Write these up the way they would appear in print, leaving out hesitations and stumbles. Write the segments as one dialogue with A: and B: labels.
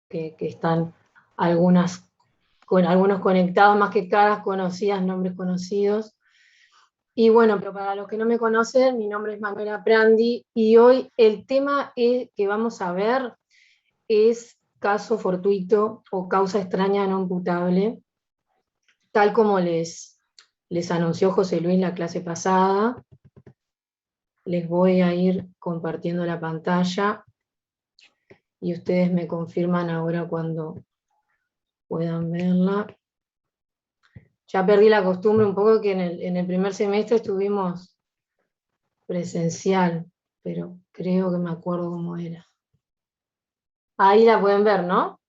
A: que están algunos conectados, más que caras conocidas, nombres conocidos. Y bueno, pero para los que no me conocen, mi nombre es Manuela Prandi, y hoy el tema que vamos a ver es caso fortuito o causa extraña no imputable, tal como les anunció José Luis la clase pasada. Les voy a ir compartiendo la pantalla y ustedes me confirman ahora cuando puedan verla. Ya perdí la costumbre un poco que en el primer semestre estuvimos presencial, pero creo que me acuerdo cómo era. Ahí la pueden ver, ¿no?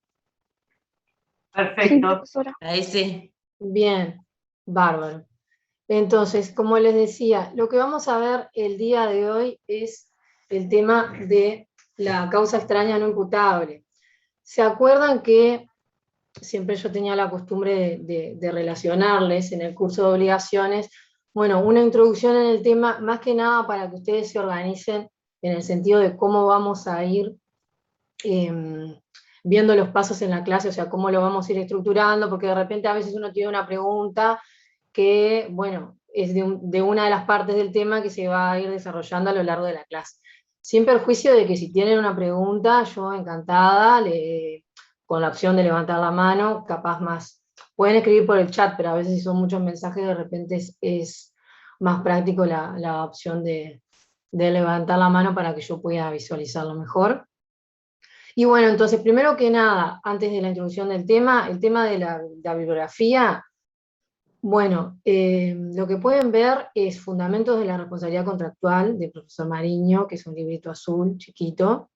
B: Perfecto.
C: Profesora.
B: Ahí sí.
A: Bien, bárbaro. Entonces, como les decía, lo que vamos a ver el día de hoy es el tema de la causa extraña no imputable. ¿Se acuerdan que siempre yo tenía la costumbre de relacionarles en el curso de obligaciones? Bueno, una introducción en el tema, más que nada para que ustedes se organicen en el sentido de cómo vamos a ir viendo los pasos en la clase, o sea, cómo lo vamos a ir estructurando, porque de repente a veces uno tiene una pregunta que, bueno, es de una de las partes del tema que se va a ir desarrollando a lo largo de la clase. Sin perjuicio de que si tienen una pregunta, yo encantada, con la opción de levantar la mano, capaz más, pueden escribir por el chat, pero a veces si son muchos mensajes, de repente es más práctico la opción de levantar la mano para que yo pueda visualizarlo mejor. Y bueno, entonces, primero que nada, antes de la introducción del tema, el tema de la bibliografía, bueno, lo que pueden ver es Fundamentos de la Responsabilidad Contractual del profesor Mariño, que es un librito azul, chiquito,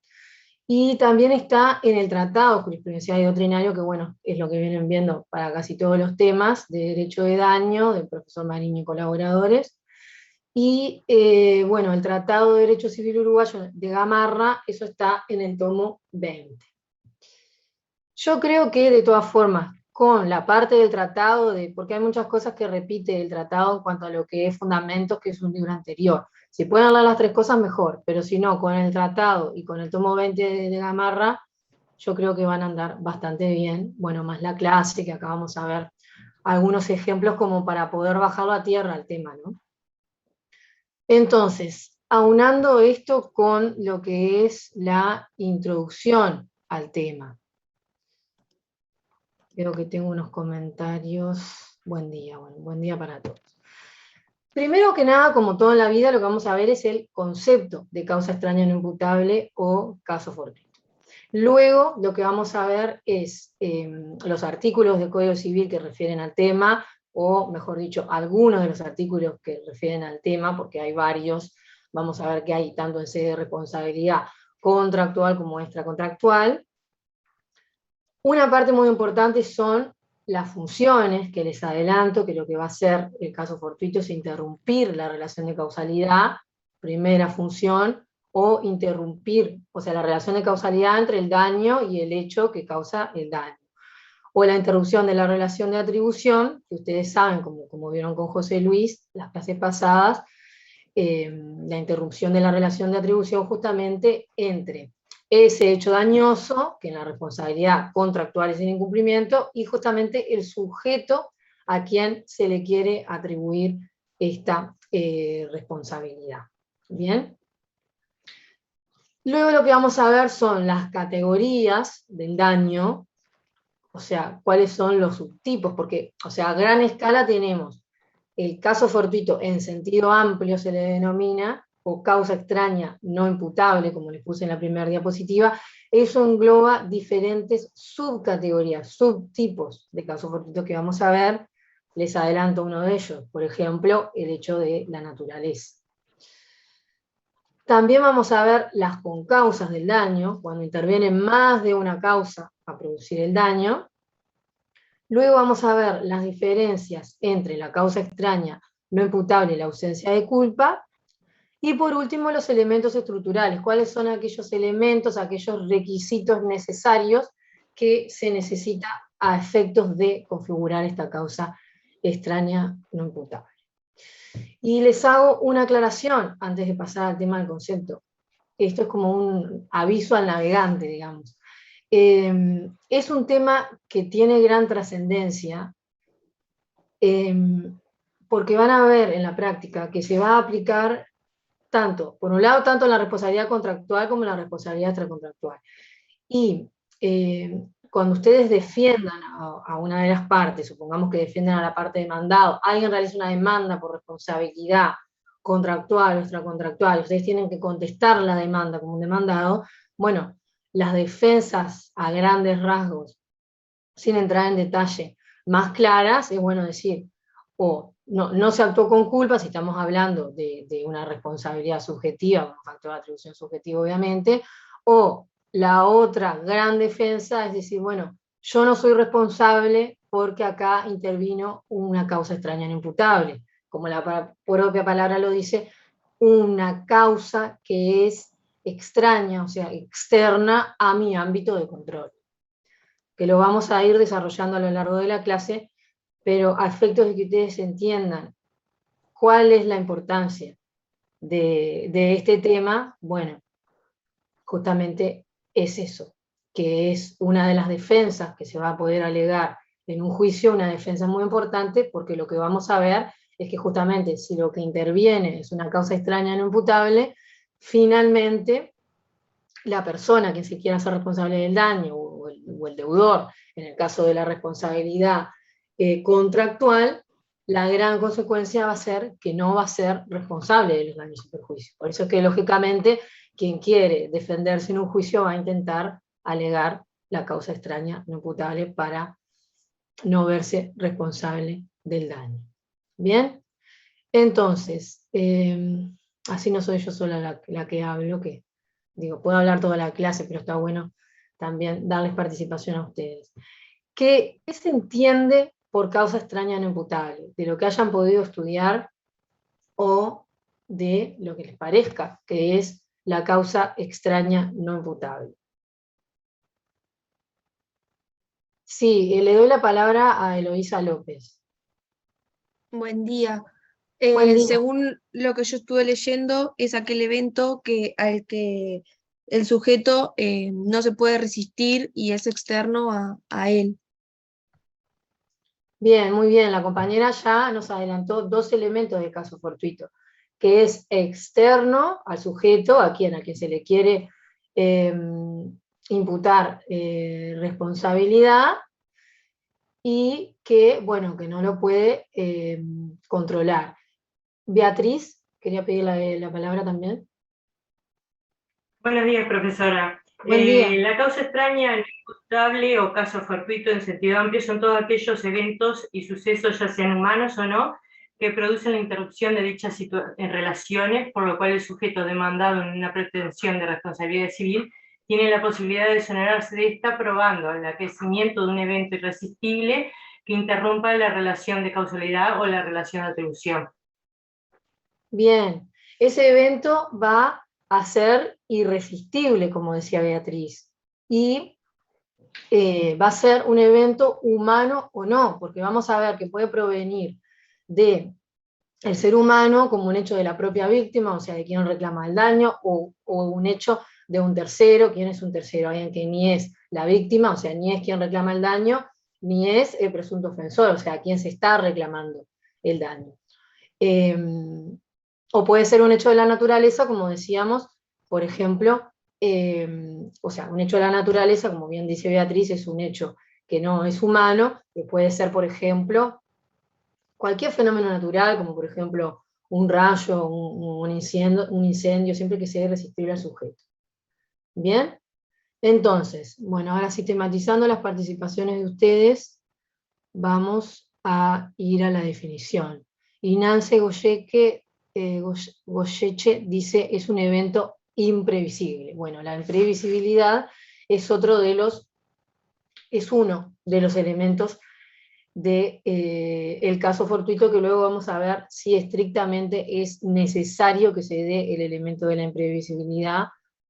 A: y también está en el Tratado Jurisprudencial y Doctrinario, que bueno, es lo que vienen viendo para casi todos los temas de derecho de daño, del profesor Mariño y colaboradores. Y bueno, el Tratado de Derecho Civil Uruguayo de Gamarra, eso está en el tomo 20. Yo creo que de todas formas, con la parte del tratado, porque hay muchas cosas que repite el tratado en cuanto a lo que es fundamentos, que es un libro anterior. Si pueden hablar las tres cosas, mejor, pero si no, con el tratado y con el tomo 20 de Gamarra, yo creo que van a andar bastante bien. Bueno, más la clase, que acá vamos a ver algunos ejemplos como para poder bajarlo a tierra al tema, ¿no? Entonces, aunando esto con lo que es la introducción al tema. Veo que tengo unos comentarios. Buen día, bueno, buen día para todos. Primero que nada, como todo en la vida, lo que vamos a ver es el concepto de causa extraña no imputable o caso fortuito. Luego, lo que vamos a ver es los artículos del Código Civil que refieren al tema, o mejor dicho, algunos de los artículos que refieren al tema, porque hay varios. Vamos a ver que hay tanto en sede de responsabilidad contractual como extracontractual. Una parte muy importante son las funciones, que les adelanto que lo que va a hacer el caso fortuito es interrumpir la relación de causalidad, primera función, o interrumpir, o sea, la relación de causalidad entre el daño y el hecho que causa el daño. O la interrupción de la relación de atribución, que ustedes saben, como vieron con José Luis las clases pasadas, la interrupción de la relación de atribución justamente entre ese hecho dañoso, que en la responsabilidad contractual es el incumplimiento, y justamente el sujeto a quien se le quiere atribuir esta responsabilidad. ¿Bien? Luego lo que vamos a ver son las categorías del daño, o sea, cuáles son los subtipos, porque, o sea, a gran escala tenemos el caso fortuito en sentido amplio se le denomina, o causa extraña no imputable, como les puse en la primera diapositiva. Eso engloba diferentes subcategorías, subtipos de caso fortuito que vamos a ver. Les adelanto uno de ellos, por ejemplo, el hecho de la naturaleza. También vamos a ver las concausas del daño, cuando intervienen más de una causa a producir el daño. Luego vamos a ver las diferencias entre la causa extraña no imputable y la ausencia de culpa. Y por último, los elementos estructurales. ¿Cuáles son aquellos elementos, aquellos requisitos necesarios que se necesita a efectos de configurar esta causa extraña no imputable? Y les hago una aclaración antes de pasar al tema del concepto. Esto es como un aviso al navegante, digamos. es un tema que tiene gran trascendencia, porque van a ver en la práctica que se va a aplicar tanto, por un lado, tanto en la responsabilidad contractual como en la responsabilidad extracontractual. Y cuando ustedes defiendan a una de las partes, supongamos que defiendan a la parte demandada, alguien realiza una demanda por responsabilidad contractual o extracontractual, ustedes tienen que contestar la demanda como un demandado, bueno, las defensas a grandes rasgos, sin entrar en detalle, más claras, es bueno decir, o no se actuó con culpa, si estamos hablando de una responsabilidad subjetiva, un factor de atribución subjetiva obviamente, o la otra gran defensa es decir, bueno, yo no soy responsable porque acá intervino una causa extraña no imputable, como la propia palabra lo dice, una causa que es extraña, o sea, externa a mi ámbito de control, que lo vamos a ir desarrollando a lo largo de la clase, pero a efectos de que ustedes entiendan cuál es la importancia de este tema, bueno, justamente es eso, que es una de las defensas que se va a poder alegar en un juicio, una defensa muy importante, porque lo que vamos a ver es que justamente si lo que interviene es una causa extraña no imputable, finalmente la persona que se quiera hacer responsable del daño o el deudor, en el caso de la responsabilidad contractual, la gran consecuencia va a ser que no va a ser responsable de los daños y perjuicios. Por eso es que lógicamente quien quiere defenderse en un juicio va a intentar alegar la causa extraña no imputable para no verse responsable del daño. ¿Bien? Entonces, así no soy yo sola la que hablo, que digo, puedo hablar toda la clase, pero está bueno también darles participación a ustedes. ¿Qué se entiende por causa extraña no imputable? De lo que hayan podido estudiar o de lo que les parezca que es la causa extraña no imputable. Sí, le doy la palabra a Eloísa López.
B: Buen día.
A: Buen día.
B: Según lo que yo estuve leyendo, es aquel evento al que el sujeto no se puede resistir y es externo a él.
A: Bien, muy bien. La compañera ya nos adelantó dos elementos del caso fortuito, que es externo al sujeto, a quien se le quiere imputar responsabilidad, y que, bueno, que no lo puede controlar. Beatriz, quería pedir la palabra también.
C: Buenos días, profesora.
A: Buen día.
C: La causa extraña, no imputable o caso fortuito en sentido amplio son todos aquellos eventos y sucesos, ya sean humanos o no, que producen la interrupción de dichas relaciones, por lo cual el sujeto demandado en una pretensión de responsabilidad civil tiene la posibilidad de exonerarse de esta probando el aquecimiento de un evento irresistible que interrumpa la relación de causalidad o la relación de atribución.
A: Bien, ese evento va a ser irresistible, como decía Beatriz, y va a ser un evento humano o no, porque vamos a ver que puede provenir de el ser humano como un hecho de la propia víctima, o sea, de quien reclama el daño, o un hecho de un tercero. ¿Quién es un tercero? Alguien que ni es la víctima, o sea, ni es quien reclama el daño, ni es el presunto ofensor, o sea, quien se está reclamando el daño. O puede ser un hecho de la naturaleza, como decíamos, por ejemplo, o sea, un hecho de la naturaleza, como bien dice Beatriz, es un hecho que no es humano, que puede ser, por ejemplo, cualquier fenómeno natural, como por ejemplo un rayo, un incendio, siempre que sea irresistible al sujeto. ¿Bien? Entonces, bueno, ahora sistematizando las participaciones de ustedes, vamos a ir a la definición. Y Nance Goyeche dice, es un evento imprevisible. Bueno, la imprevisibilidad es uno de los elementos del caso fortuito, que luego vamos a ver si estrictamente es necesario que se dé el elemento de la imprevisibilidad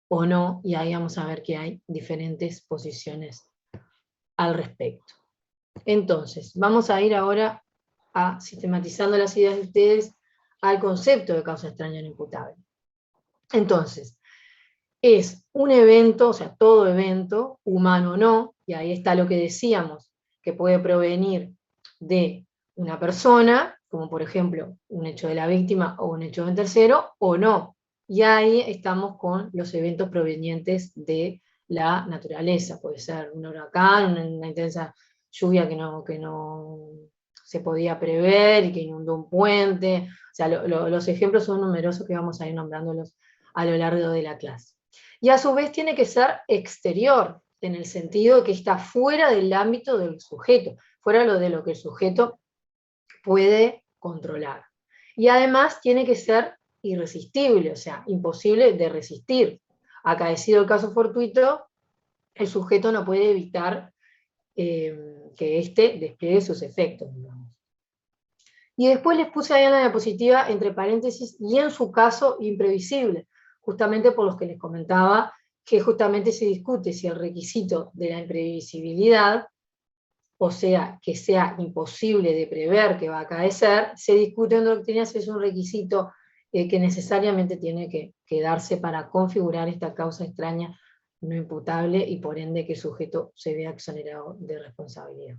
A: o no, y ahí vamos a ver que hay diferentes posiciones al respecto. Entonces, vamos a ir ahora a, sistematizando las ideas de ustedes, al concepto de causa extraña no imputable. Entonces, es un evento, o sea, todo evento, humano o no, y ahí está lo que decíamos, que puede provenir de una persona, como por ejemplo un hecho de la víctima o un hecho de un tercero, o no. Y ahí estamos con los eventos provenientes de la naturaleza. Puede ser un huracán, una intensa lluvia que no se podía prever y que inundó un puente. O sea, los ejemplos son numerosos que vamos a ir nombrándolos a lo largo de la clase. Y a su vez tiene que ser exterior, en el sentido de que está fuera del ámbito del sujeto, fuera de lo que el sujeto puede controlar. Y además tiene que ser irresistible, o sea, imposible de resistir. Acaecido el caso fortuito, el sujeto no puede evitar que éste despliegue sus efectos, digamos. Y después les puse ahí en la diapositiva, entre paréntesis, y en su caso, imprevisible, justamente por los que les comentaba, que justamente se discute si el requisito de la imprevisibilidad, o sea, que sea imposible de prever que va a acaecer, se discute en doctrina si es un requisito que necesariamente tiene que darse para configurar esta causa extraña no imputable y por ende que el sujeto se vea exonerado de responsabilidad.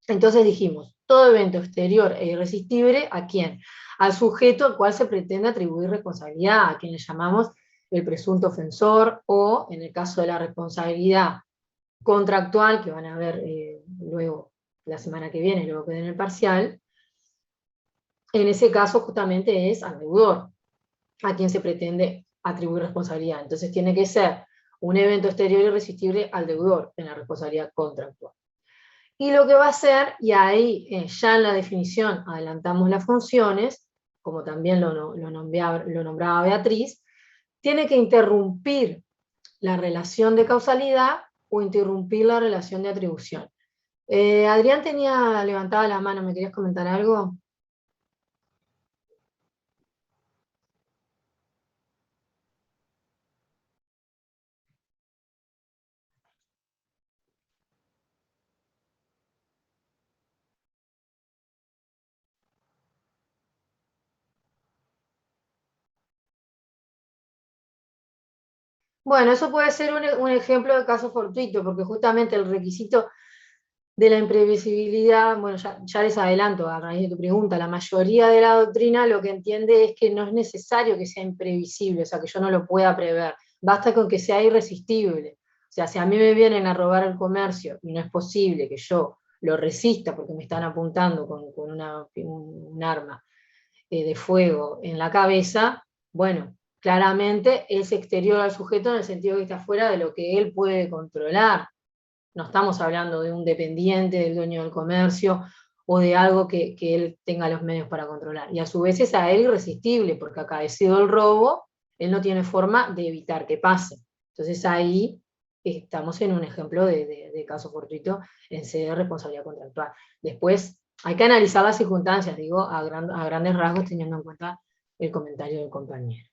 A: Entonces dijimos, todo evento exterior e irresistible, ¿a quién? Al sujeto al cual se pretende atribuir responsabilidad, a quien le llamamos el presunto ofensor, o en el caso de la responsabilidad contractual, que van a ver luego la semana que viene, luego que den el parcial, en ese caso justamente es al deudor, a quien se pretende atribuir responsabilidad. Entonces tiene que ser un evento exterior irresistible al deudor en la responsabilidad contractual. Y lo que va a hacer, y ahí ya en la definición adelantamos las funciones, como también lo nombraba Beatriz, tiene que interrumpir la relación de causalidad o interrumpir la relación de atribución. Adrián tenía levantada la mano, ¿me querías comentar algo? Bueno, eso puede ser un ejemplo de caso fortuito, porque justamente el requisito de la imprevisibilidad, bueno, ya les adelanto a raíz de tu pregunta, la mayoría de la doctrina lo que entiende es que no es necesario que sea imprevisible, o sea, que yo no lo pueda prever, basta con que sea irresistible. O sea, si a mí me vienen a robar el comercio y no es posible que yo lo resista porque me están apuntando con un arma de fuego en la cabeza, bueno, claramente es exterior al sujeto en el sentido que está fuera de lo que él puede controlar. No estamos hablando de un dependiente del dueño del comercio o de algo que él tenga los medios para controlar. Y a su vez es a él irresistible, porque acaecido el robo, él no tiene forma de evitar que pase. Entonces ahí estamos en un ejemplo de caso fortuito en sede de responsabilidad contractual. Después hay que analizar las circunstancias, digo, a grandes rasgos, teniendo en cuenta el comentario del compañero.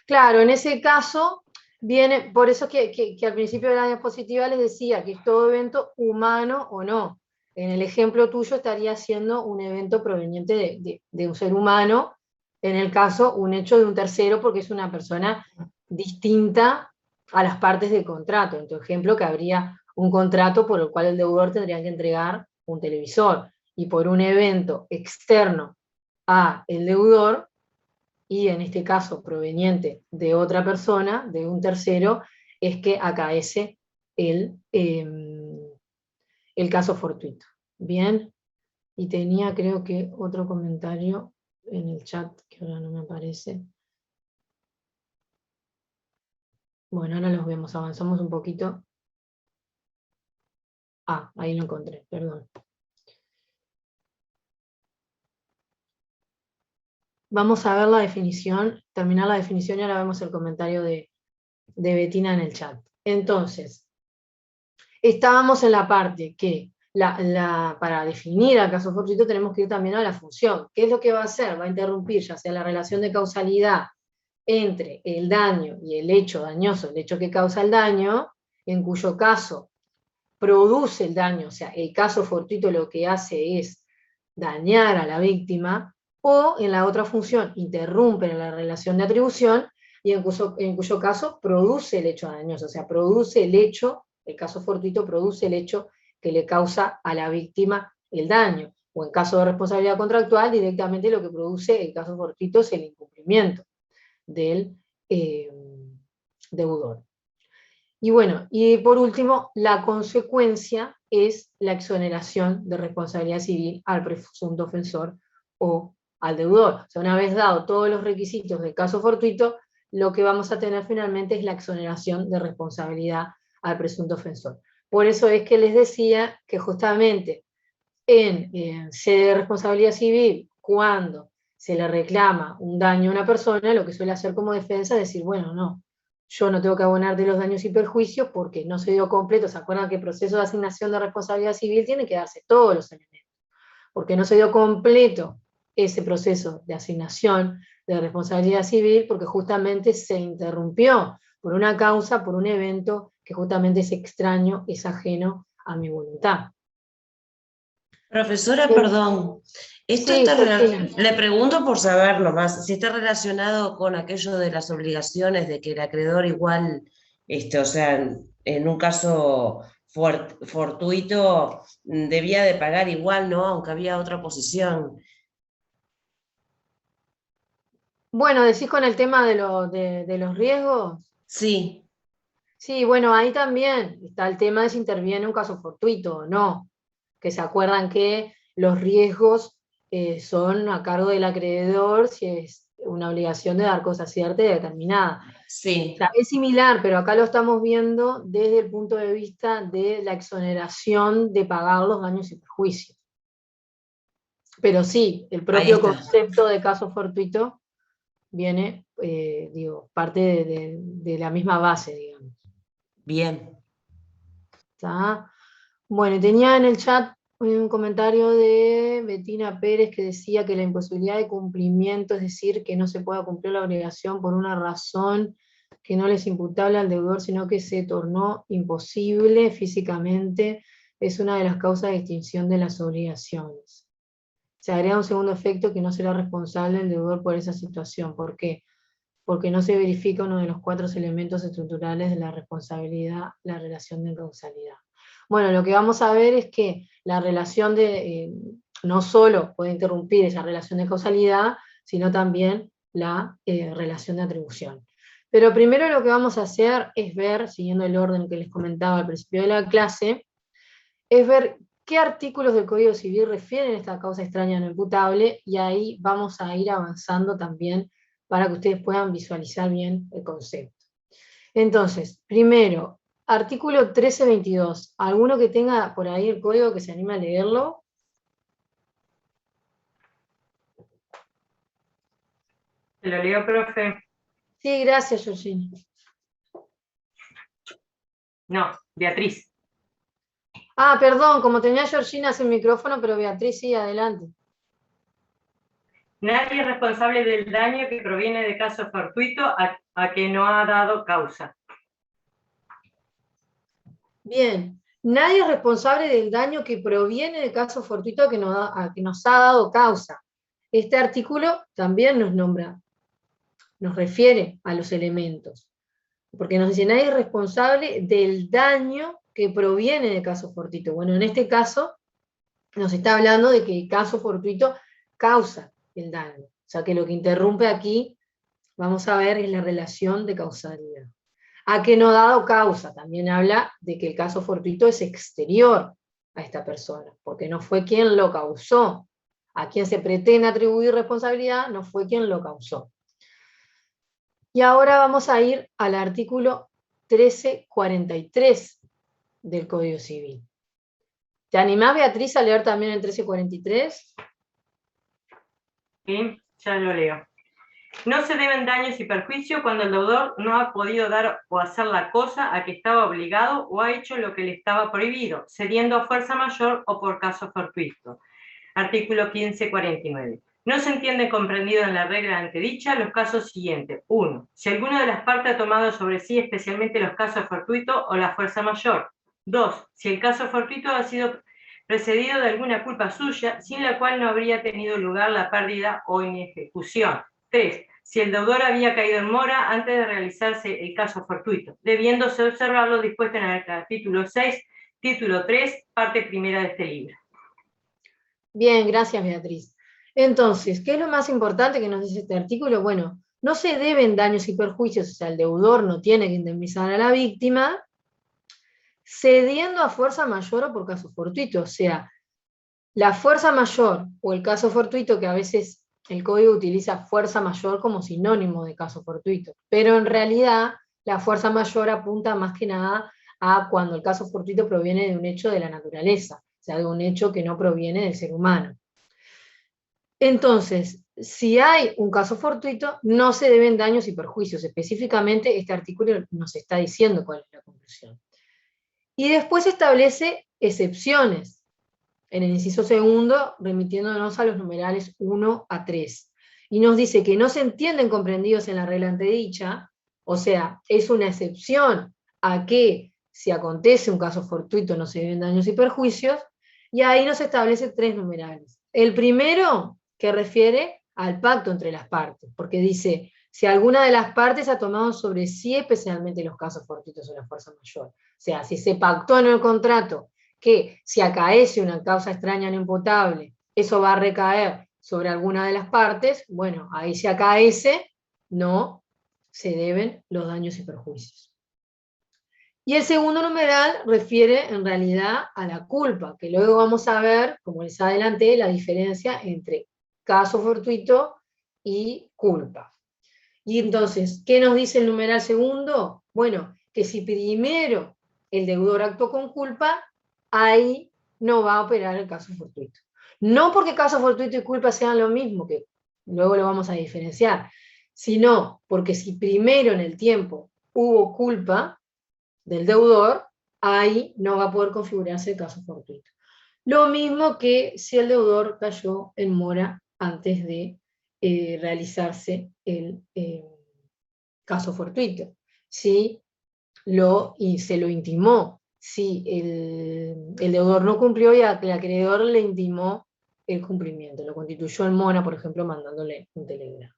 A: Claro, en ese caso viene, por eso que al principio de la diapositiva les decía que es todo evento humano o no. En el ejemplo tuyo estaría siendo un evento proveniente de un ser humano, en el caso un hecho de un tercero porque es una persona distinta a las partes del contrato. En tu ejemplo que habría un contrato por el cual el deudor tendría que entregar un televisor y por un evento externo a el deudor, y en este caso proveniente de otra persona, de un tercero, es que acaece el caso fortuito. Bien, y tenía creo que otro comentario en el chat que ahora no me aparece. Bueno, ahora los vemos, avanzamos un poquito. Ah, ahí lo encontré, perdón. Vamos a ver la definición, terminar la definición y ahora vemos el comentario de Betina en el chat. Entonces, estábamos en la parte que para definir al caso fortuito tenemos que ir también a la función. ¿Qué es lo que va a hacer? Va a interrumpir ya sea la relación de causalidad entre el daño y el hecho dañoso, el hecho que causa el daño, en cuyo caso produce el daño, o sea, el caso fortuito lo que hace es dañar a la víctima, o en la otra función interrumpe la relación de atribución, y en cuyo caso produce el hecho dañoso, o sea, produce el hecho, el caso fortuito produce el hecho que le causa a la víctima el daño, o en caso de responsabilidad contractual, directamente lo que produce el caso fortuito es el incumplimiento del deudor. Y bueno, y por último, la consecuencia es la exoneración de responsabilidad civil al presunto ofensor o al deudor. O sea, una vez dado todos los requisitos del caso fortuito, lo que vamos a tener finalmente es la exoneración de responsabilidad al presunto ofensor. Por eso es que les decía que justamente en sede de responsabilidad civil, cuando se le reclama un daño a una persona, lo que suele hacer como defensa es decir, bueno, no, yo no tengo que abonar de los daños y perjuicios porque no se dio completo. ¿Se acuerdan que el proceso de asignación de responsabilidad civil tiene que darse todos los elementos? Porque no se dio completo ese proceso de asignación de responsabilidad civil porque justamente se interrumpió por una causa, por un evento que justamente es extraño, es ajeno a mi voluntad.
D: Profesora, perdón, esto
A: Sí,
D: le pregunto por saber nomás, si está relacionado con aquello de las obligaciones de que el acreedor igual, o sea, en un caso fortuito debía de pagar igual, ¿no? Aunque había otra posición.
A: Bueno, decís con el tema de los riesgos.
D: Sí.
A: Sí, bueno, ahí también está el tema de si interviene un caso fortuito o no, que se acuerdan que los riesgos son a cargo del acreedor si es una obligación de dar cosa cierta y determinada.
D: Sí.
A: O sea, es similar, pero acá lo estamos viendo desde el punto de vista de la exoneración de pagar los daños y perjuicios. Pero sí, el propio concepto de caso fortuito viene, parte de la misma base, digamos.
D: Bien.
A: ¿Está? Bueno, tenía en el chat un comentario de Betina Pérez que decía que la imposibilidad de cumplimiento, es decir, que no se pueda cumplir la obligación por una razón que no les imputable al deudor, sino que se tornó imposible físicamente, es una de las causas de extinción de las obligaciones. Se agrega un segundo efecto que no será responsable el deudor por esa situación. ¿Por qué? Porque no se verifica uno de los 4 elementos estructurales de la responsabilidad, la relación de causalidad. Bueno, lo que vamos a ver es que la relación no solo puede interrumpir esa relación de causalidad, sino también la relación de atribución. Pero primero lo que vamos a hacer es ver, siguiendo el orden que les comentaba al principio de la clase, es ver qué artículos del Código Civil refieren a esta causa extraña no imputable, y ahí vamos a ir avanzando también para que ustedes puedan visualizar bien el concepto. Entonces, primero, artículo 1322. ¿Alguno que tenga por ahí el código que se anime a leerlo?
C: ¿Se lo leo, profe?
A: Sí, gracias, Georgina.
C: No, Beatriz.
A: Ah, perdón, como tenía Georgina sin micrófono, pero Beatriz sí, adelante.
C: Nadie es responsable del daño que proviene de caso fortuito a que no ha dado causa.
A: Bien, nadie es responsable del daño que proviene de caso fortuito a que nos ha dado causa. Este artículo también nos nombra, nos refiere a los elementos, porque nos dice, nadie es responsable del daño que proviene de caso fortuito. Bueno, en este caso nos está hablando de que el caso fortuito causa el daño. O sea que lo que interrumpe aquí, vamos a ver, es la relación de causalidad. A que no ha dado causa, también habla de que el caso fortuito es exterior a esta persona, porque no fue quien lo causó. A quien se pretende atribuir responsabilidad no fue quien lo causó. Y ahora vamos a ir al artículo 1343 del Código Civil. ¿Te animás, Beatriz, a leer también el 1343?
C: Sí, ya lo leo. No se deben daños y perjuicios cuando el deudor no ha podido dar o hacer la cosa a que estaba obligado o ha hecho lo que le estaba prohibido, cediendo a fuerza mayor o por caso fortuito. Artículo 1549. No se entiende comprendido en la regla antedicha los casos siguientes. 1. Si alguna de las partes ha tomado sobre sí especialmente los casos fortuitos o la fuerza mayor. 2. Si el caso fortuito ha sido precedido de alguna culpa suya, sin la cual no habría tenido lugar la pérdida o inejecución. 3. Si el deudor había caído en mora antes de realizarse el caso fortuito, debiéndose observar lo dispuesto en el capítulo 6, título 3, parte primera de este libro.
A: Bien, gracias Beatriz. Entonces, ¿qué es lo más importante que nos dice este artículo? Bueno, no se deben daños y perjuicios, o sea, el deudor no tiene que indemnizar a la víctima, cediendo a fuerza mayor o por caso fortuito, o sea, la fuerza mayor o el caso fortuito, que a veces el código utiliza fuerza mayor como sinónimo de caso fortuito, pero en realidad la fuerza mayor apunta más que nada a cuando el caso fortuito proviene de un hecho de la naturaleza, o sea, de un hecho que no proviene del ser humano. Entonces, si hay un caso fortuito, no se deben daños y perjuicios. Específicamente, este artículo nos está diciendo cuál es la conclusión. Y después establece excepciones, en el inciso segundo, remitiéndonos a los numerales 1 a 3. Y nos dice que no se entienden comprendidos en la regla antedicha, o sea, es una excepción a que si acontece un caso fortuito no se deben daños y perjuicios, y ahí nos establece 3 numerales. El primero, que refiere al pacto entre las partes, porque dice, si alguna de las partes ha tomado sobre sí especialmente los casos fortuitos o la fuerza mayor. O sea, si se pactó en el contrato que si acaece una causa extraña no imputable, eso va a recaer sobre alguna de las partes, bueno, ahí si acaece, no se deben los daños y perjuicios. Y el segundo numeral refiere en realidad a la culpa, que luego vamos a ver, como les adelanté, la diferencia entre caso fortuito y culpa. Y entonces, ¿qué nos dice el numeral segundo? Bueno, que si primero el deudor actuó con culpa, ahí no va a operar el caso fortuito. No porque caso fortuito y culpa sean lo mismo, que luego lo vamos a diferenciar, sino porque si primero en el tiempo hubo culpa del deudor, ahí no va a poder configurarse el caso fortuito. Lo mismo que si el deudor cayó en mora antes de realizarse el caso fortuito. Si se lo intimó, si el deudor no cumplió y al acreedor le intimó el cumplimiento, lo constituyó en mora, por ejemplo, mandándole un telegrama,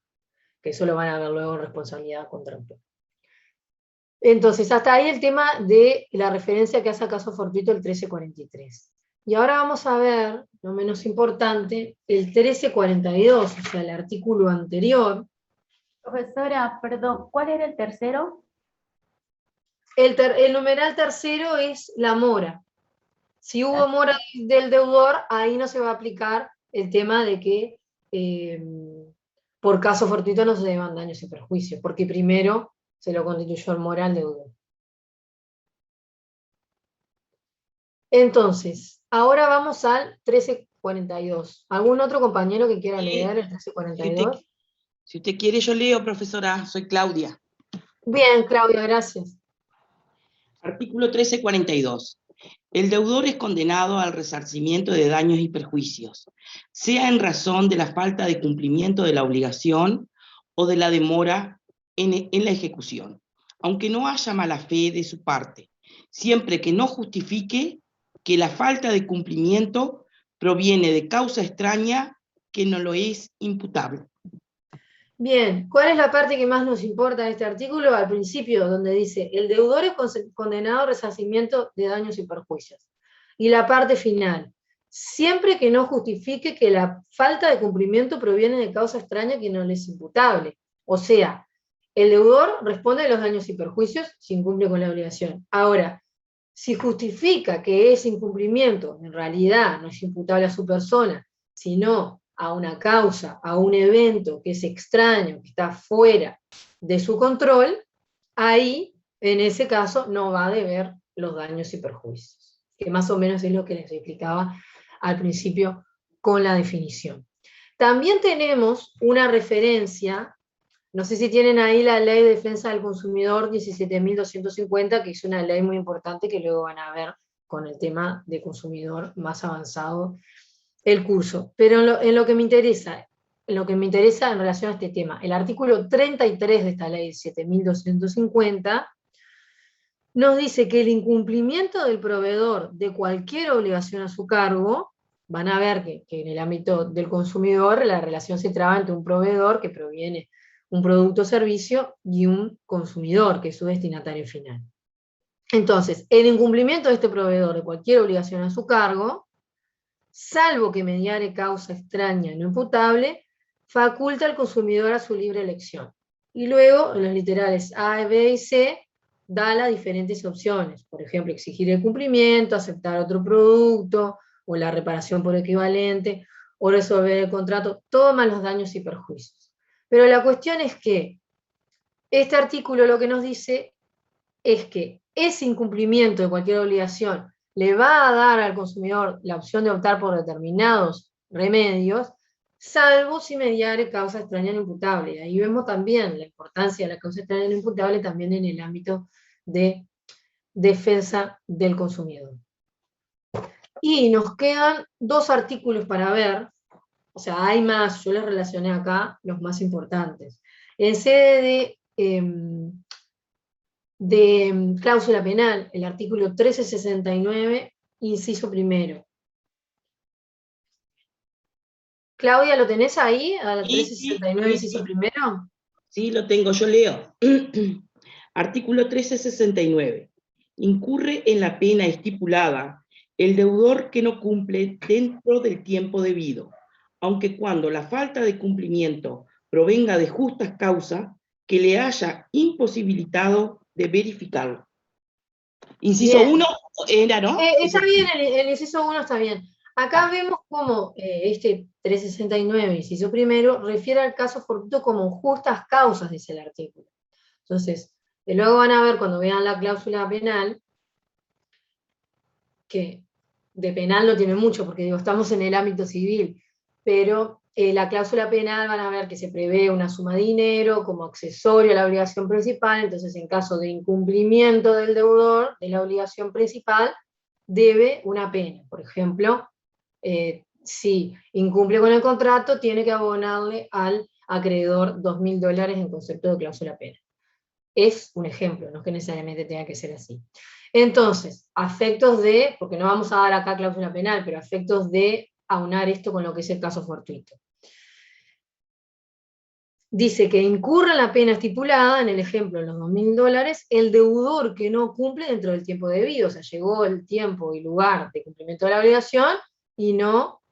A: que eso lo van a ver luego en responsabilidad contractual. Entonces, hasta ahí el tema de la referencia que hace a caso fortuito el 1343. Y ahora vamos a ver, no menos importante, el 1342, o sea, el artículo anterior.
E: Profesora, perdón, ¿cuál era el tercero?
A: El numeral tercero es la mora. Si hubo mora del deudor, ahí no se va a aplicar el tema de que por caso fortuito no se deban daños y perjuicios, porque primero se lo constituyó en mora al deudor. Entonces, ahora vamos al 1342. ¿Algún otro compañero que quiera leer el 1342?
F: Si usted quiere, yo leo, profesora. Soy Claudia.
A: Bien, Claudia, gracias.
F: Artículo 1342. El deudor es condenado al resarcimiento de daños y perjuicios, sea en razón de la falta de cumplimiento de la obligación o de la demora en la ejecución, aunque no haya mala fe de su parte, siempre que no justifique que la falta de cumplimiento proviene de causa extraña que no lo es imputable.
A: Bien, ¿cuál es la parte que más nos importa de este artículo? Al principio, donde dice, el deudor es condenado al resarcimiento de daños y perjuicios. Y la parte final, siempre que no justifique que la falta de cumplimiento proviene de causa extraña que no le es imputable. O sea, el deudor responde de los daños y perjuicios si incumple con la obligación. Ahora, si justifica que ese incumplimiento en realidad no es imputable a su persona, sino a una causa, a un evento que es extraño, que está fuera de su control, ahí, en ese caso, no va a deber los daños y perjuicios, que más o menos es lo que les explicaba al principio con la definición. También tenemos una referencia, no sé si tienen ahí la Ley de Defensa del Consumidor 17.250, que es una ley muy importante que luego van a ver con el tema de consumidor más avanzado el curso, pero en lo que me interesa en relación a este tema, el artículo 33 de esta ley 7.250, nos dice que el incumplimiento del proveedor de cualquier obligación a su cargo, van a ver que en el ámbito del consumidor la relación se traba entre un proveedor que proviene un producto o servicio y un consumidor, que es su destinatario final. Entonces, el incumplimiento de este proveedor de cualquier obligación a su cargo, salvo que mediare causa extraña no imputable, faculta al consumidor a su libre elección. Y luego, en los literales A, B y C, da las diferentes opciones. Por ejemplo, exigir el cumplimiento, aceptar otro producto, o la reparación por equivalente, o resolver el contrato, todo más los daños y perjuicios. Pero la cuestión es que este artículo lo que nos dice es que ese incumplimiento de cualquier obligación le va a dar al consumidor la opción de optar por determinados remedios, salvo si mediare causa extraña no imputable. Y ahí vemos también la importancia de la causa extraña no imputable también en el ámbito de defensa del consumidor. Y nos quedan 2 artículos para ver, o sea, hay más, yo les relacioné acá los más importantes. En sede de cláusula penal, el artículo 1369, inciso primero. Claudia, ¿lo tenés ahí, al 1369, inciso primero?
F: Sí, lo tengo, yo leo. Artículo 1369. Incurre en la pena estipulada el deudor que no cumple dentro del tiempo debido, aunque cuando la falta de cumplimiento provenga de justas causas que le haya imposibilitado de verificarlo. Inciso 1 era, ¿no?
A: Está bien, el inciso 1 está bien. Acá vemos cómo este 369, inciso primero, refiere al caso fortuito como justas causas, dice el artículo. Entonces, luego van a ver cuando vean la cláusula penal, que de penal no tiene mucho, porque digo, estamos en el ámbito civil, pero la cláusula penal van a ver que se prevé una suma de dinero como accesorio a la obligación principal, entonces en caso de incumplimiento del deudor de la obligación principal, debe una pena. Por ejemplo, si incumple con el contrato, tiene que abonarle al acreedor $2.000 en concepto de cláusula penal. Es un ejemplo, no es que necesariamente tenga que ser así. Entonces, a efectos de, porque no vamos a dar acá cláusula penal, pero a efectos de aunar esto con lo que es el caso fortuito. Dice que incurre en la pena estipulada, en el ejemplo, en los $2.000, el deudor que no cumple dentro del tiempo debido, o sea, llegó el tiempo y lugar de cumplimiento de la obligación y no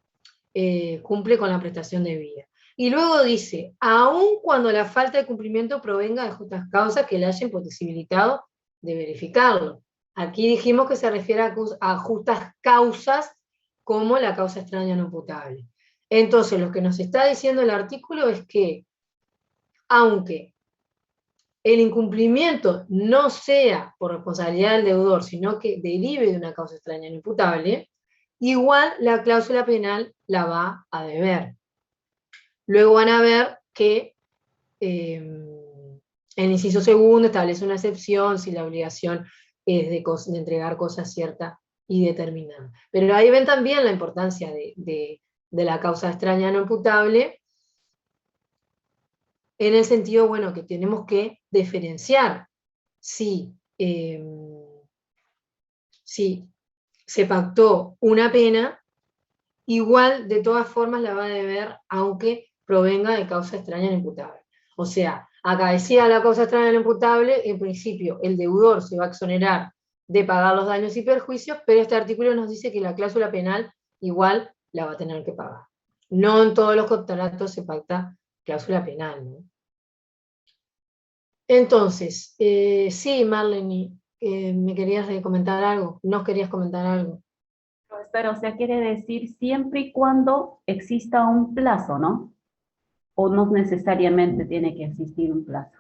A: cumple con la prestación debida. Y luego dice, aun cuando la falta de cumplimiento provenga de justas causas que le hayan posibilitado de verificarlo. Aquí dijimos que se refiere a justas causas como la causa extraña no imputable. Entonces, lo que nos está diciendo el artículo es que, aunque el incumplimiento no sea por responsabilidad del deudor, sino que derive de una causa extraña no imputable, igual la cláusula penal la va a deber. Luego van a ver que el inciso segundo establece una excepción si la obligación es de entregar cosas ciertas y determinadas. Pero ahí ven también la importancia de la causa extraña no imputable, en el sentido, bueno, que tenemos que diferenciar si se pactó una pena, igual de todas formas la va a deber, aunque provenga de causa extraña no imputable. O sea, acá decía la causa extraña no imputable, en principio el deudor se va a exonerar de pagar los daños y perjuicios, pero este artículo nos dice que la cláusula penal igual la va a tener que pagar. No en todos los contratos se pacta cláusula penal, ¿no? Entonces, sí, Marlene, ¿me querías comentar algo? ¿Nos querías comentar algo?
E: Profesora, o sea, quiere decir siempre y cuando exista un plazo, ¿no? O no necesariamente tiene que existir un plazo.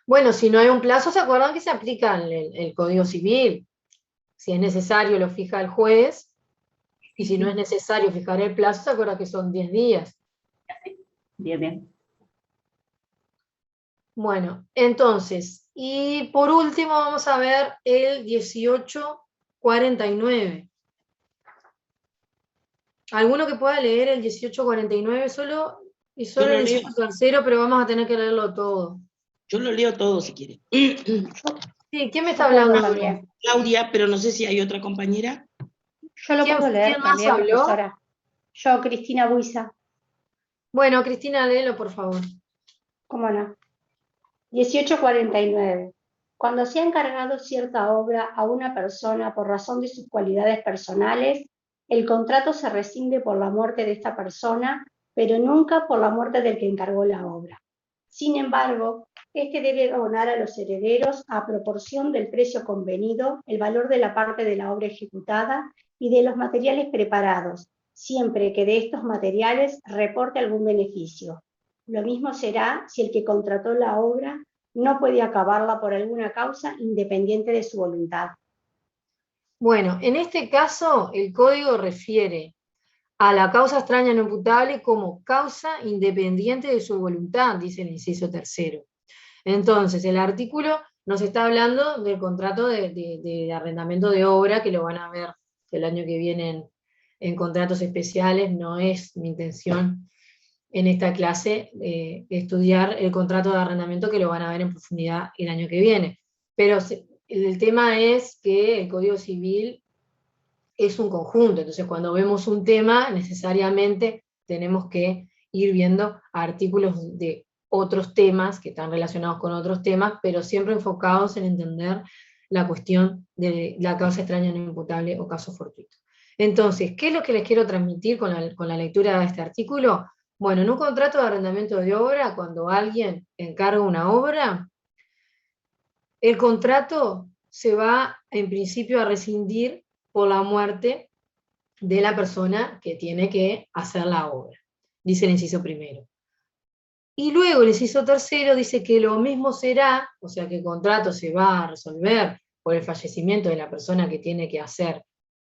A: Bueno, si no hay un plazo, ¿se acuerdan que se aplica el Código Civil? Si es necesario, lo fija el juez, y si no es necesario fijar el plazo, ¿se acuerdan que son 10 días?
E: Bien, bien.
A: Bueno, entonces, y por último vamos a ver el 1849. ¿Alguno que pueda leer el 1849 solo? Y solo el inciso tercero, pero vamos a tener que leerlo todo.
F: Yo lo leo todo si quiere.
A: Sí, ¿quién me está hablando?
G: También.
F: Claudia, pero no sé si hay otra compañera.
G: Yo lo puedo leer
A: ¿Quién más
G: también,
A: habló?
G: profesora. Yo, Cristina Buiza.
A: Bueno, Cristina, léelo, por favor.
G: ¿Cómo no? 1849. Cuando se ha encargado cierta obra a una persona por razón de sus cualidades personales, el contrato se rescinde por la muerte de esta persona, pero nunca por la muerte del que encargó la obra. Sin embargo, este debe abonar a los herederos a proporción del precio convenido, el valor de la parte de la obra ejecutada y de los materiales preparados, siempre que de estos materiales reporte algún beneficio. Lo mismo será si el que contrató la obra no puede acabarla por alguna causa independiente de su voluntad.
A: Bueno, en este caso, el código refiere a la causa extraña no imputable como causa independiente de su voluntad, dice el inciso tercero. Entonces, el artículo nos está hablando del contrato de arrendamiento de obra, que lo van a ver el año que viene en contratos especiales. No es mi intención en esta clase estudiar el contrato de arrendamiento, que lo van a ver en profundidad el año que viene. Pero el tema es que el Código Civil es un conjunto, entonces cuando vemos un tema necesariamente tenemos que ir viendo artículos de otros temas que están relacionados con otros temas, pero siempre enfocados en entender la cuestión de la causa extraña no imputable o caso fortuito. Entonces, ¿qué es lo que les quiero transmitir con la lectura de este artículo? Bueno, en un contrato de arrendamiento de obra, cuando alguien encarga una obra, el contrato se va en principio a rescindir por la muerte de la persona que tiene que hacer la obra, dice el inciso primero. Y luego el inciso tercero dice que lo mismo será, o sea que el contrato se va a resolver por el fallecimiento de la persona que tiene que hacer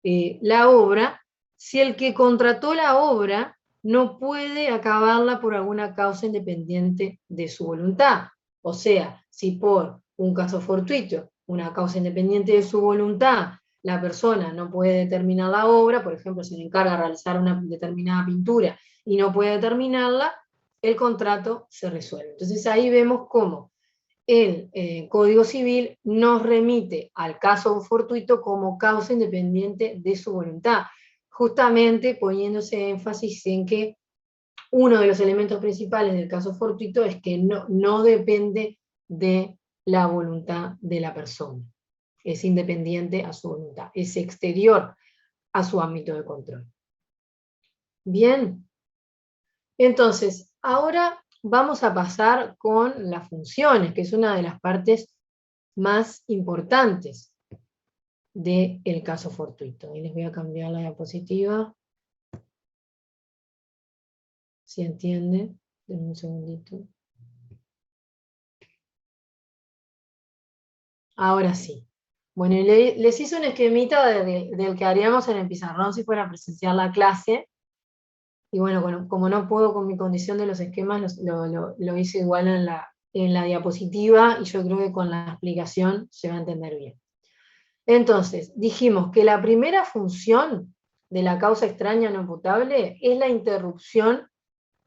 A: la obra, si el que contrató la obra no puede acabarla por alguna causa independiente de su voluntad. O sea, si por un caso fortuito, una causa independiente de su voluntad, la persona no puede terminar la obra, por ejemplo, se le encarga realizar una determinada pintura y no puede terminarla, el contrato se resuelve. Entonces ahí vemos cómo el Código Civil nos remite al caso fortuito como causa independiente de su voluntad, justamente poniéndose énfasis en que uno de los elementos principales del caso fortuito es que no depende de la voluntad de la persona, es independiente a su voluntad, es exterior a su ámbito de control. Bien, entonces, ahora vamos a pasar con las funciones, que es una de las partes más importantes del caso fortuito. Y les voy a cambiar la diapositiva. ¿Se entiende? Denme un segundito. Ahora sí. Bueno, les hice un esquemita del que haríamos en el pizarrón si fuera a presenciar la clase. Y bueno, como no puedo con mi condición de los esquemas, lo hice igual en la diapositiva, y yo creo que con la explicación se va a entender bien. Entonces, dijimos que la primera función de la causa extraña no imputable es la interrupción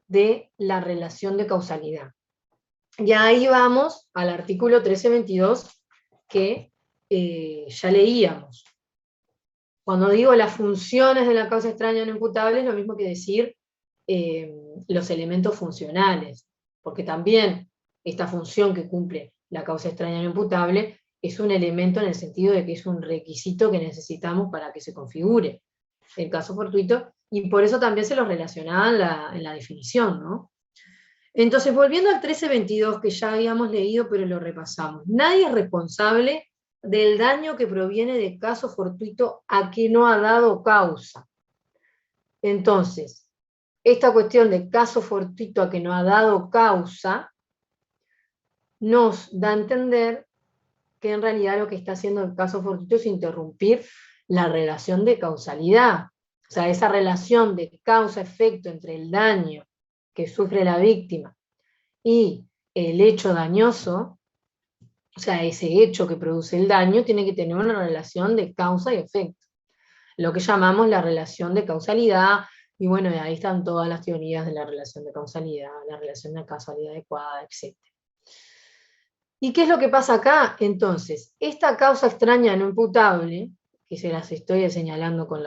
A: de la relación de causalidad. Y ahí vamos al artículo 1322 que ya leíamos. Cuando digo las funciones de la causa extraña no imputable, es lo mismo que decir los elementos funcionales, porque también esta función que cumple la causa extraña no imputable es un elemento en el sentido de que es un requisito que necesitamos para que se configure el caso fortuito, y por eso también se los relacionaba en la definición, ¿no? Entonces, volviendo al 1322, que ya habíamos leído, pero lo repasamos. Nadie es responsable del daño que proviene de caso fortuito a que no ha dado causa. Entonces, esta cuestión de caso fortuito a que no ha dado causa nos da a entender que en realidad lo que está haciendo el caso fortuito es interrumpir la relación de causalidad. O sea, esa relación de causa-efecto entre el daño que sufre la víctima y el hecho dañoso, o sea, ese hecho que produce el daño, tiene que tener una relación de causa y efecto, lo que llamamos la relación de causalidad, y bueno, ahí están todas las teorías de la relación de causalidad, la relación de causalidad adecuada, etc. ¿Y qué es lo que pasa acá? Entonces, esta causa extraña no imputable, que se las estoy señalando con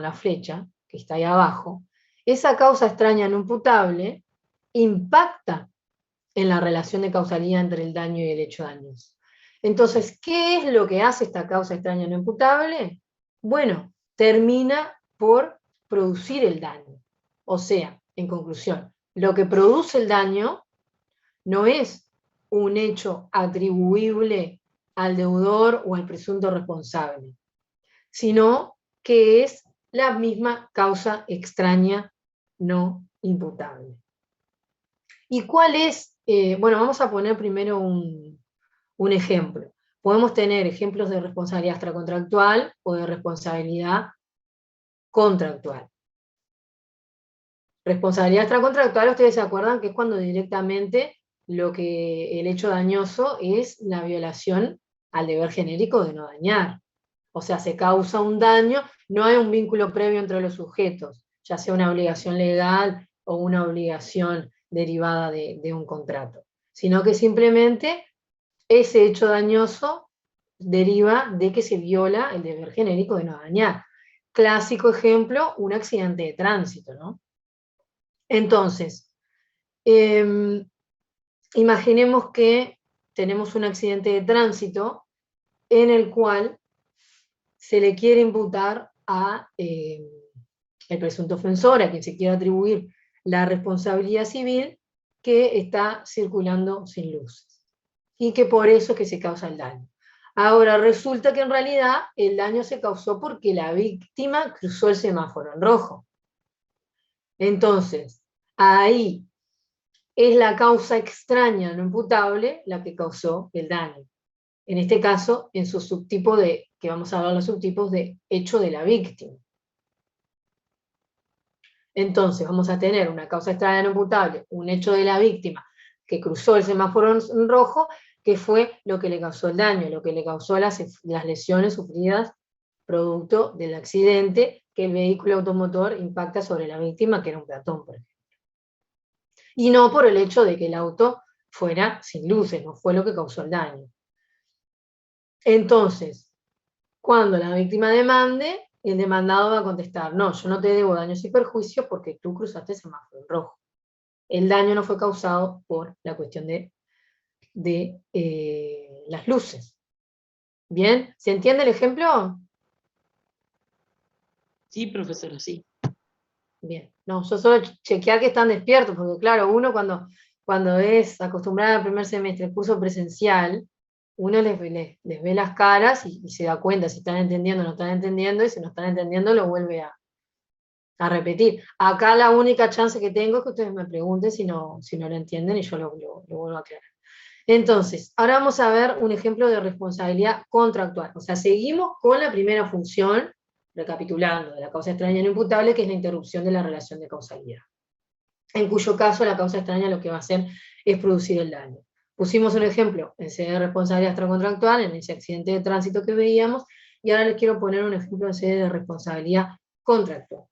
A: la flecha, que está ahí abajo, esa causa extraña no imputable impacta en la relación de causalidad entre el daño y el hecho dañoso. Entonces, ¿qué es lo que hace esta causa extraña no imputable? Bueno, termina por producir el daño. O sea, en conclusión, lo que produce el daño no es un hecho atribuible al deudor o al presunto responsable, sino que es la misma causa extraña no imputable. ¿Y cuál es? Bueno, vamos a poner primero un ejemplo. Podemos tener ejemplos de responsabilidad extracontractual o de responsabilidad contractual. Responsabilidad extracontractual, ustedes se acuerdan que es cuando directamente el hecho dañoso es la violación al deber genérico de no dañar. O sea, se causa un daño, no hay un vínculo previo entre los sujetos, ya sea una obligación legal o una obligación derivada de un contrato, sino que simplemente ese hecho dañoso deriva de que se viola el deber genérico de no dañar. Clásico ejemplo, un accidente de tránsito, ¿no? Entonces, imaginemos que tenemos un accidente de tránsito en el cual se le quiere imputar a el presunto ofensor, a quien se quiere atribuir la responsabilidad civil, que está circulando sin luces, y que por eso es que se causa el daño. Ahora, resulta que en realidad el daño se causó porque la víctima cruzó el semáforo en rojo. Entonces, ahí es la causa extraña no imputable la que causó el daño. En este caso, en su subtipo que vamos a ver los subtipos de hecho de la víctima. Entonces, vamos a tener una causa extraña no imputable, un hecho de la víctima que cruzó el semáforo en rojo, que fue lo que le causó el daño, lo que le causó las lesiones sufridas producto del accidente que el vehículo automotor impacta sobre la víctima, que era un peatón, por ejemplo. Y no por el hecho de que el auto fuera sin luces, no fue lo que causó el daño. Entonces, cuando la víctima demande, el demandado va a contestar, no, yo no te debo daños y perjuicios porque tú cruzaste el semáforo en rojo. El daño no fue causado por la cuestión de las luces. ¿Bien? ¿Se entiende el ejemplo?
F: Sí, profesora, sí.
A: Bien. No, yo solo chequear que están despiertos, porque claro, uno cuando es acostumbrado al primer semestre, el curso presencial, uno les ve las caras y se da cuenta si están entendiendo o no están entendiendo, y si no están entendiendo lo vuelve a repetir. Acá la única chance que tengo es que ustedes me pregunten si no lo entienden y yo lo vuelvo a aclarar. Entonces, ahora vamos a ver un ejemplo de responsabilidad contractual. O sea, seguimos con la primera función, recapitulando, de la causa extraña no imputable, que es la interrupción de la relación de causalidad. En cuyo caso la causa extraña lo que va a hacer es producir el daño. Pusimos un ejemplo en sede de responsabilidad extracontractual, en ese accidente de tránsito que veíamos, y ahora les quiero poner un ejemplo en sede de responsabilidad contractual.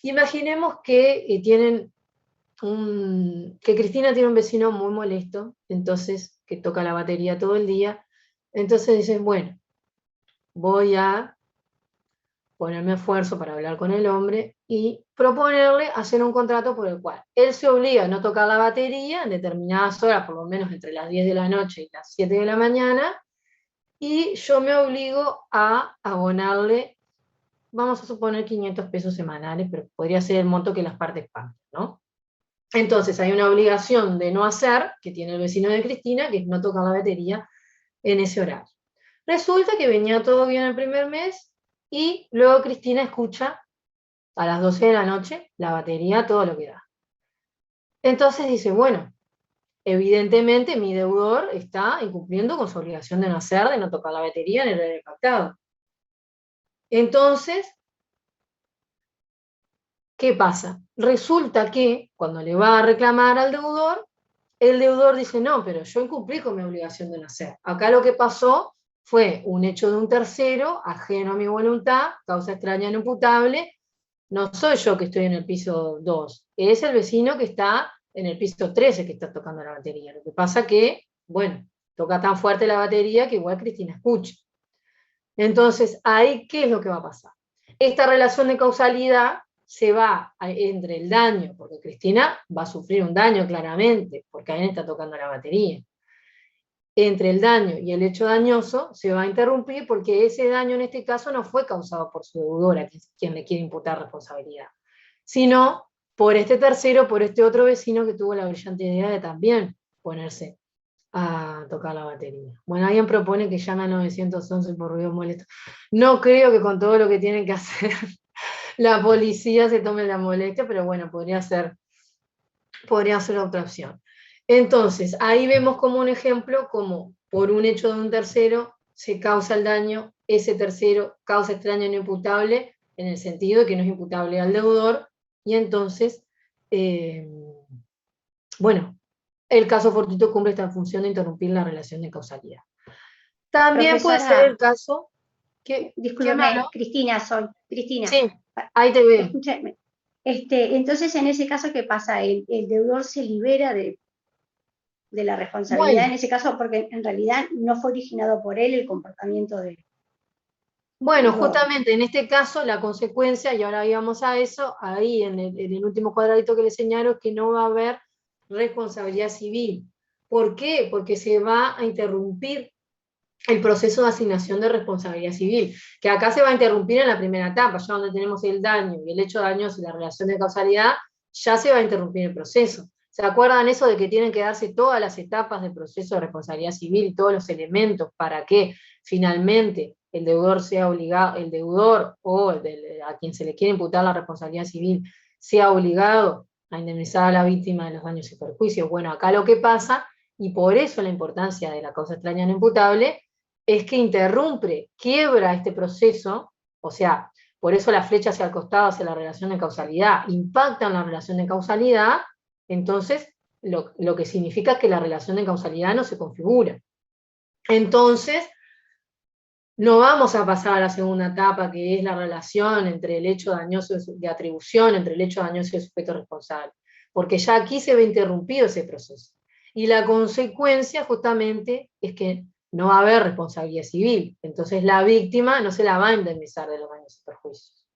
A: Imaginemos que que Cristina tiene un vecino muy molesto, entonces, que toca la batería todo el día, entonces dicen, bueno, voy a ponerme a esfuerzo para hablar con el hombre y proponerle hacer un contrato por el cual él se obliga a no tocar la batería en determinadas horas, por lo menos entre las 10 de la noche y las 7 de la mañana, y yo me obligo a abonarle, vamos a suponer 500 pesos semanales, pero podría ser el monto que las partes pagan, ¿no? Entonces hay una obligación de no hacer, que tiene el vecino de Cristina, que es no tocar la batería en ese horario. Resulta que venía todo bien el primer mes, y luego Cristina escucha a las 12 de la noche la batería, todo lo que da. Entonces dice, bueno, evidentemente mi deudor está incumpliendo con su obligación de no hacer, de no tocar la batería en el horario pactado. Entonces, ¿qué pasa? Resulta que cuando le va a reclamar al deudor, el deudor dice, no, pero yo incumplí con mi obligación de no hacer. Acá lo que pasó fue un hecho de un tercero, ajeno a mi voluntad, causa extraña no imputable. No soy yo que estoy en el piso 2, es el vecino que está en el piso 13 que está tocando la batería. Lo que pasa que, bueno, toca tan fuerte la batería que igual Cristina escucha. Entonces, ahí, ¿qué es lo que va a pasar? Esta relación de causalidad se va entre el daño, porque Cristina va a sufrir un daño claramente, porque a él está tocando la batería. Entre el daño y el hecho dañoso se va a interrumpir porque ese daño en este caso no fue causado por su deudora, que es quien le quiere imputar responsabilidad, sino por este tercero, por este otro vecino que tuvo la brillante idea de también ponerse a tocar la batería. Bueno, alguien propone que llame a 911 por ruido molesto. No creo que con todo lo que tienen que hacer la policía se tome la molestia, pero bueno, podría ser otra opción. Entonces, ahí vemos como un ejemplo, como por un hecho de un tercero se causa el daño, ese tercero causa extraño no imputable, en el sentido de que no es imputable al deudor, y entonces, bueno, el caso fortuito cumple esta función de interrumpir la relación de causalidad. También puede ser el caso que...
G: Discúlpame, Cristina, soy Cristina.
A: Sí, ahí te veo.
G: Escúchame. Entonces, en ese caso, ¿qué pasa? El deudor se libera de la responsabilidad,
A: bueno,
G: en ese caso, porque en realidad no fue originado por él el comportamiento de...
A: Bueno, justamente en este caso la consecuencia, y ahora íbamos a eso, ahí en el último cuadradito que le señalo, es que no va a haber responsabilidad civil. ¿Por qué? Porque se va a interrumpir el proceso de asignación de responsabilidad civil, que acá se va a interrumpir en la primera etapa, ya donde tenemos el daño y el hecho dañoso y la relación de causalidad, ya se va a interrumpir el proceso. ¿Se acuerdan eso de que tienen que darse todas las etapas del proceso de responsabilidad civil y todos los elementos para que finalmente el deudor sea obligado, el deudor o a quien se le quiere imputar la responsabilidad civil sea obligado a indemnizar a la víctima de los daños y perjuicios? Bueno, acá lo que pasa, y por eso la importancia de la causa extraña no imputable, es que interrumpe, quiebra este proceso, o sea, por eso la flecha hacia el costado, hacia la relación de causalidad, impacta en la relación de causalidad, entonces lo que significa que la relación de causalidad no se configura. Entonces, no vamos a pasar a la segunda etapa, que es la relación entre el hecho dañoso de atribución, entre el hecho dañoso y el sujeto responsable, porque ya aquí se ve interrumpido ese proceso. Y la consecuencia justamente es que no va a haber responsabilidad civil, entonces la víctima no se la va a indemnizar de los daños y perjuicios.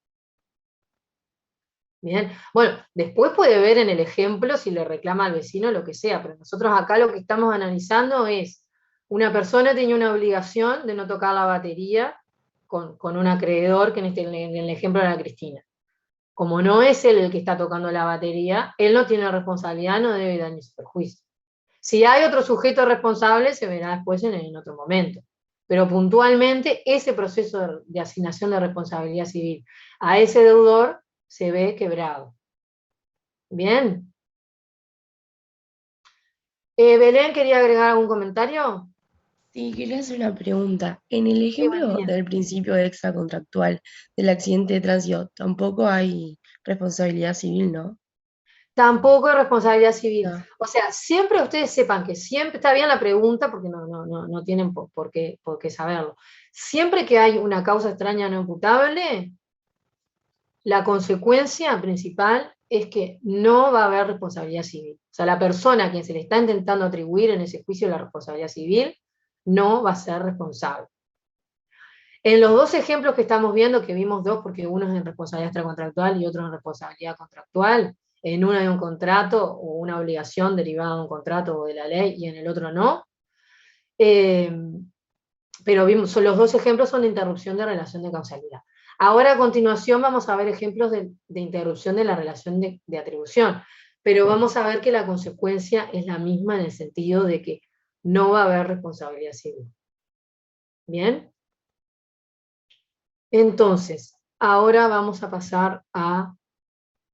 A: Bien, bueno, después puede ver en el ejemplo si le reclama al vecino lo que sea, pero nosotros acá lo que estamos analizando es, una persona tenía una obligación de no tocar la batería con un acreedor, que en el ejemplo era Cristina. Como no es él el que está tocando la batería, él no tiene responsabilidad, no debe daños y perjuicios. Si hay otro sujeto responsable, se verá después en otro momento. Pero puntualmente, ese proceso de asignación de responsabilidad civil a ese deudor se ve quebrado. Bien. Belén, ¿quería agregar algún comentario?
H: Sí, quería hacer una pregunta. En el ejemplo
A: María.
H: del principio extracontractual del accidente de tránsito, tampoco hay responsabilidad civil, ¿no?
A: Tampoco hay responsabilidad civil.
H: No.
A: O sea, siempre ustedes sepan que siempre, está bien la pregunta porque no tienen por qué saberlo. Siempre que hay una causa extraña no imputable, la consecuencia principal es que no va a haber responsabilidad civil. O sea, la persona a quien se le está intentando atribuir en ese juicio la responsabilidad civil no va a ser responsable. En los dos ejemplos que estamos viendo, que vimos dos, porque uno es en responsabilidad extracontractual y otro en responsabilidad contractual, en uno hay un contrato o una obligación derivada de un contrato o de la ley, y en el otro no. Pero los dos ejemplos son de interrupción de relación de causalidad. Ahora a continuación vamos a ver ejemplos de interrupción de la relación de atribución, pero vamos a ver que la consecuencia es la misma en el sentido de que no va a haber responsabilidad civil. ¿Bien? Entonces, ahora vamos a pasar a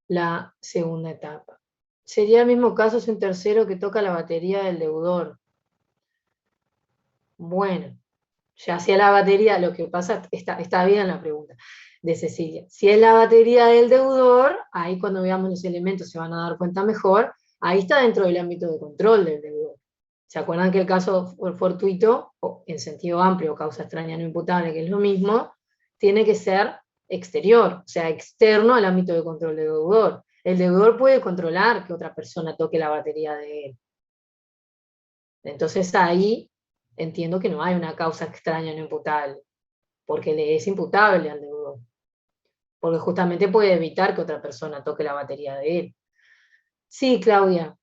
A: la segunda etapa. Sería el mismo caso si un tercero que toca la batería del deudor. Bueno, ya sea la batería, lo que pasa, está bien la pregunta de Cecilia. Si es la batería del deudor, ahí cuando veamos los elementos se van a dar cuenta mejor, ahí está dentro del ámbito de control del deudor. ¿Se acuerdan que el caso fortuito, o en sentido amplio, causa extraña no imputable, que es lo mismo, tiene que ser exterior, o sea, externo al ámbito de control del deudor? El deudor puede controlar que otra persona toque la batería de él. Entonces ahí entiendo que no hay una causa extraña no imputable, porque le es imputable al deudor, porque justamente puede evitar que otra persona toque la batería de él. Sí, Claudia.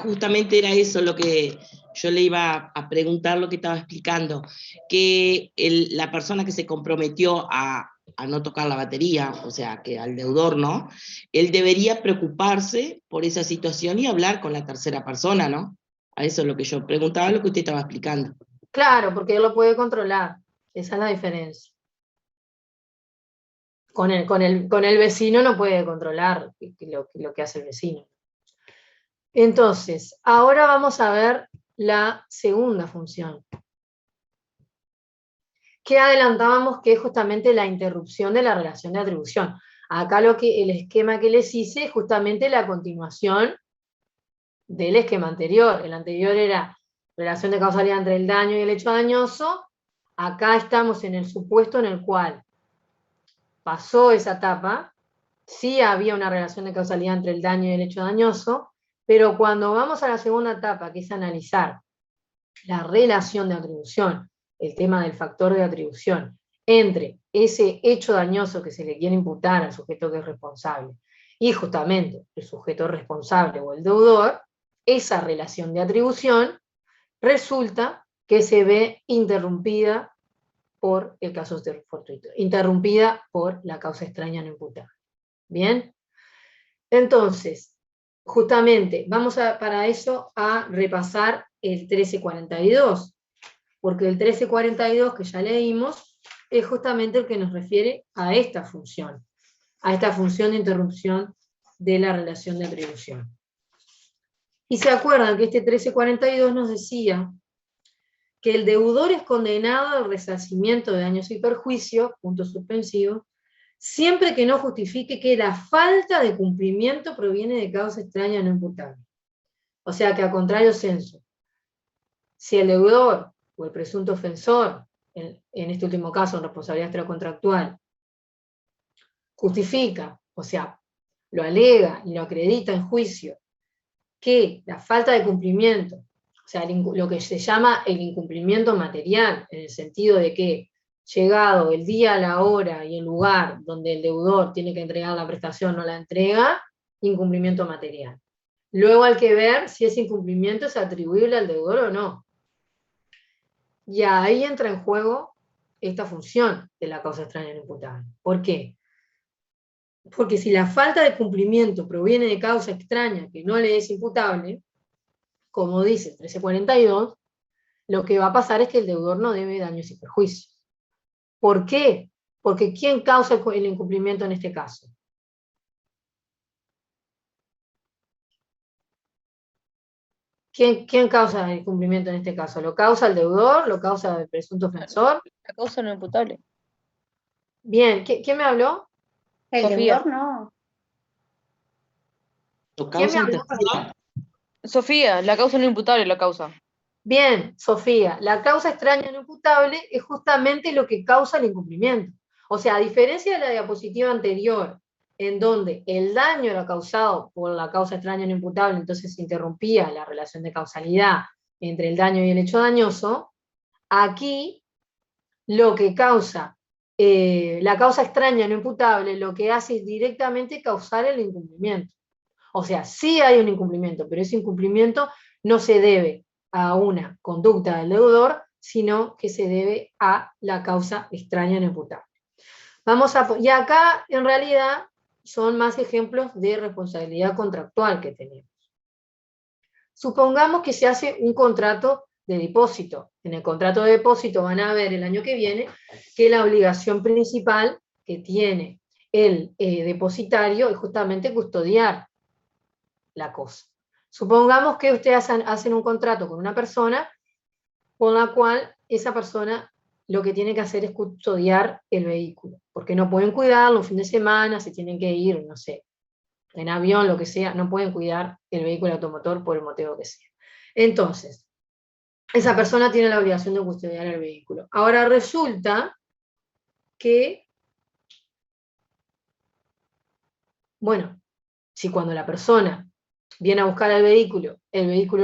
F: Justamente era eso lo que yo le iba a preguntar, lo que estaba explicando, que la persona que se comprometió a no tocar la batería, o sea, que al deudor, ¿no? Él debería preocuparse por esa situación y hablar con la tercera persona, ¿no? A eso es lo que yo preguntaba, lo que usted estaba explicando.
A: Claro, porque él lo puede controlar, esa es la diferencia. Con el vecino no puede controlar lo que hace el vecino. Entonces, ahora vamos a ver la segunda función, que adelantábamos que es justamente la interrupción de la relación de atribución. Acá el esquema que les hice es justamente la continuación del esquema anterior. El anterior era relación de causalidad entre el daño y el hecho dañoso. Acá estamos en el supuesto en el cual pasó esa etapa, sí había una relación de causalidad entre el daño y el hecho dañoso, pero cuando vamos a la segunda etapa, que es analizar la relación de atribución, el tema del factor de atribución, entre ese hecho dañoso que se le quiere imputar al sujeto que es responsable y justamente el sujeto responsable o el deudor, esa relación de atribución resulta que se ve interrumpida por el caso fortuito, interrumpida por la causa extraña no imputable. ¿Bien? Entonces, justamente, vamos para eso a repasar el 1342, porque el 1342 que ya leímos es justamente el que nos refiere a esta función de interrupción de la relación de atribución. Y se acuerdan que este 1342 nos decía que el deudor es condenado al resarcimiento de daños y perjuicios, punto suspensivo, siempre que no justifique que la falta de cumplimiento proviene de causa extraña no imputable. O sea que a contrario censo, si el deudor o el presunto ofensor, en este último caso en responsabilidad extracontractual, justifica, o sea, lo alega y lo acredita en juicio, que la falta de cumplimiento, o sea, lo que se llama el incumplimiento material, en el sentido de que llegado el día, la hora y el lugar donde el deudor tiene que entregar la prestación no la entrega, incumplimiento material. Luego hay que ver si ese incumplimiento es atribuible al deudor o no. Y ahí entra en juego esta función de la causa extraña no imputable. ¿Por qué? Porque si la falta de cumplimiento proviene de causa extraña que no le es imputable, como dice el 1342, lo que va a pasar es que el deudor no debe daños y perjuicios. ¿Por qué? Porque ¿quién causa el incumplimiento en este caso? ¿Quién causa el incumplimiento en este caso? ¿Lo causa el deudor? ¿Lo causa el presunto ofensor?
I: La causa no imputable.
A: Bien, ¿quién me habló?
G: El
I: Sofía.
G: deudor no.
A: ¿Quién me habló?
I: Sofía, la causa no imputable, la causa.
A: Bien, Sofía, la causa extraña no imputable es justamente lo que causa el incumplimiento. O sea, a diferencia de la diapositiva anterior, en donde el daño era causado por la causa extraña no imputable, entonces se interrumpía la relación de causalidad entre el daño y el hecho dañoso, aquí lo que causa, la causa extraña no imputable, lo que hace es directamente causar el incumplimiento. O sea, sí hay un incumplimiento, pero ese incumplimiento no se debe a una conducta del deudor, sino que se debe a la causa extraña no imputable. Y acá, en realidad, son más ejemplos de responsabilidad contractual que tenemos. Supongamos que se hace un contrato de depósito. En el contrato de depósito van a ver el año que viene que la obligación principal que tiene el depositario es justamente custodiar la cosa. Supongamos que ustedes hacen un contrato con una persona con la cual esa persona lo que tiene que hacer es custodiar el vehículo, porque no pueden cuidarlo un fin de semana, se tienen que ir, no sé, en avión, lo que sea, no pueden cuidar el vehículo automotor por el motivo que sea. Entonces, esa persona tiene la obligación de custodiar el vehículo. Ahora resulta que, bueno, si cuando la persona viene a buscar el vehículo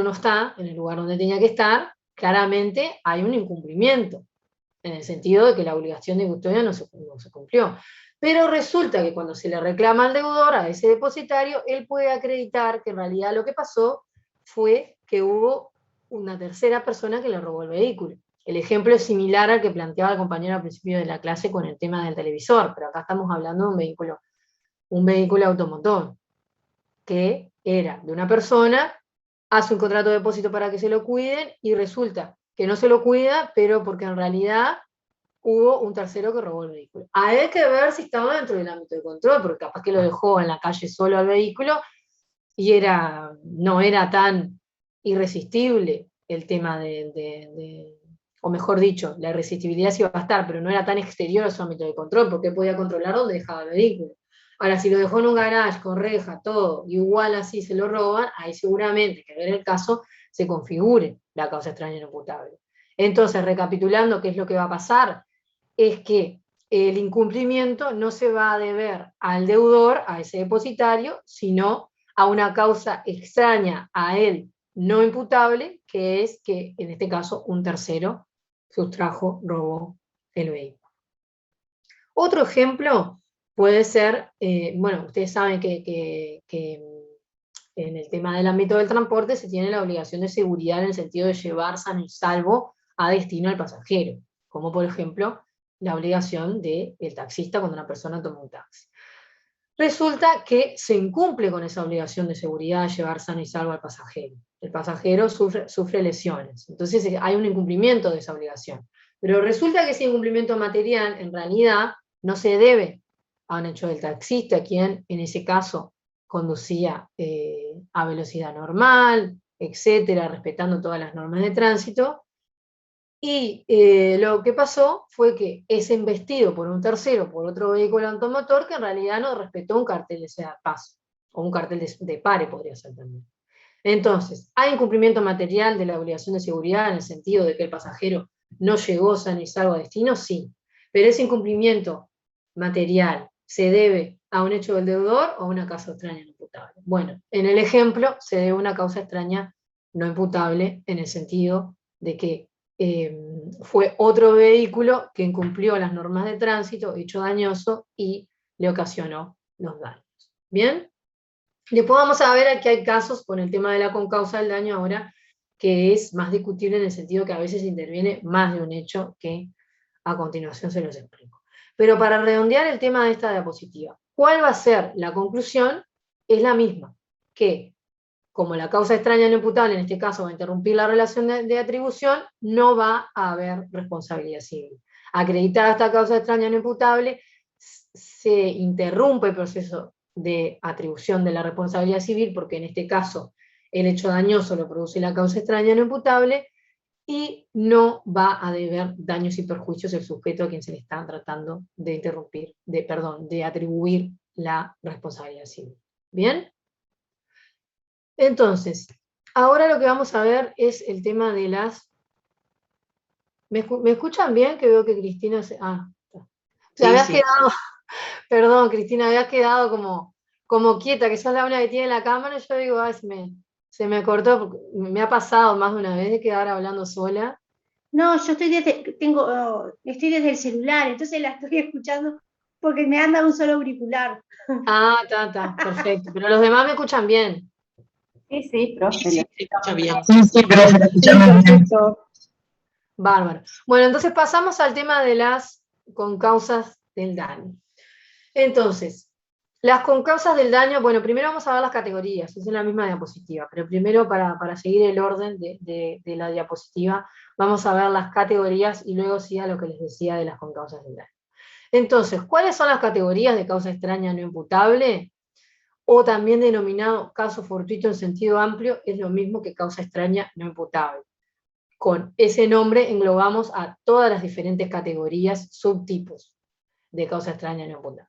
A: no está en el lugar donde tenía que estar, claramente hay un incumplimiento, en el sentido de que la obligación de custodia no se cumplió. Pero resulta que cuando se le reclama al deudor, a ese depositario, él puede acreditar que en realidad lo que pasó fue que hubo una tercera persona que le robó el vehículo. El ejemplo es similar al que planteaba el compañero al principio de la clase con el tema del televisor, pero acá estamos hablando de un vehículo automotor, que era de una persona, hace un contrato de depósito para que se lo cuiden, y resulta que no se lo cuida, pero porque en realidad hubo un tercero que robó el vehículo. Hay que ver si estaba dentro del ámbito de control, porque capaz que lo dejó en la calle solo al vehículo, y no era tan irresistible el tema o mejor dicho, la irresistibilidad sí iba a estar, pero no era tan exterior a su ámbito de control, porque podía controlar dónde dejaba el vehículo. Ahora, si lo dejó en un garage, con reja, todo, igual así se lo roban, ahí seguramente, que ver el caso, se configure la causa extraña e imputable. Entonces, recapitulando, ¿qué es lo que va a pasar? Es que el incumplimiento no se va a deber al deudor, a ese depositario, sino a una causa extraña a él, no imputable, que es que, en este caso, un tercero sustrajo, robó el vehículo. Otro ejemplo puede ser, bueno, ustedes saben que en el tema del ámbito del transporte se tiene la obligación de seguridad en el sentido de llevar sano y salvo a destino al pasajero, como por ejemplo la obligación del taxista cuando una persona toma un taxi. Resulta que se incumple con esa obligación de seguridad de llevar sano y salvo al pasajero. El pasajero sufre lesiones, entonces hay un incumplimiento de esa obligación. Pero resulta que ese incumplimiento material en realidad no se debe a un hecho del taxista, quien en ese caso conducía a velocidad normal, etcétera, respetando todas las normas de tránsito, y lo que pasó fue que es embestido por un tercero, por otro vehículo automotor, que en realidad no respetó un cartel de paso, o un cartel de pare podría ser también. Entonces, ¿hay incumplimiento material de la obligación de seguridad en el sentido de que el pasajero no llegó sano y salvo a destino? Sí, pero ese incumplimiento material se debe a un hecho del deudor o a una causa extraña no imputable. Bueno, en el ejemplo se debe a una causa extraña no imputable en el sentido de que fue otro vehículo que incumplió las normas de tránsito, hecho dañoso, y le ocasionó los daños. ¿Bien? Después vamos a ver que hay casos con el tema de la concausa del daño ahora, que es más discutible en el sentido que a veces interviene más de un hecho que a continuación se los explico. Pero para redondear el tema de esta diapositiva, ¿cuál va a ser la conclusión? Es la misma, que como la causa extraña no imputable, en este caso va a interrumpir la relación de atribución, no va a haber responsabilidad civil. Acreditada esta causa extraña no imputable, se interrumpe el proceso de atribución de la responsabilidad civil, porque en este caso el hecho dañoso lo produce la causa extraña no imputable, y no va a deber daños y perjuicios el sujeto a quien se le está tratando de de atribuir la responsabilidad civil. ¿Bien? Entonces, ahora lo que vamos a ver es el tema de las... ¿Me escuchan bien? Que veo que Cristina se... quedado... Perdón, Cristina, habías quedado como quieta, que sos la única que tiene la cámara, y yo digo, ay, se me cortó, porque me ha pasado más de una vez de quedar hablando sola.
G: No, yo estoy desde el celular, entonces la estoy escuchando porque me anda un solo auricular.
A: Ah, está, perfecto. Pero los demás me escuchan bien.
E: Sí, profe.
F: Sí, se escucha bien.
H: Sí, profe, lo escuchamos bien.
A: Bárbaro. Bueno, entonces pasamos al tema de las concausas del daño. Entonces, las concausas del daño, bueno, primero vamos a ver las categorías, es en la misma diapositiva, pero primero para seguir el orden de la diapositiva, vamos a ver las categorías y luego sí a lo que les decía de las concausas del daño. Entonces, ¿cuáles son las categorías de causa extraña no imputable? O también denominado caso fortuito en sentido amplio, es lo mismo que causa extraña no imputable. Con ese nombre englobamos a todas las diferentes categorías, subtipos de causa extraña no imputable.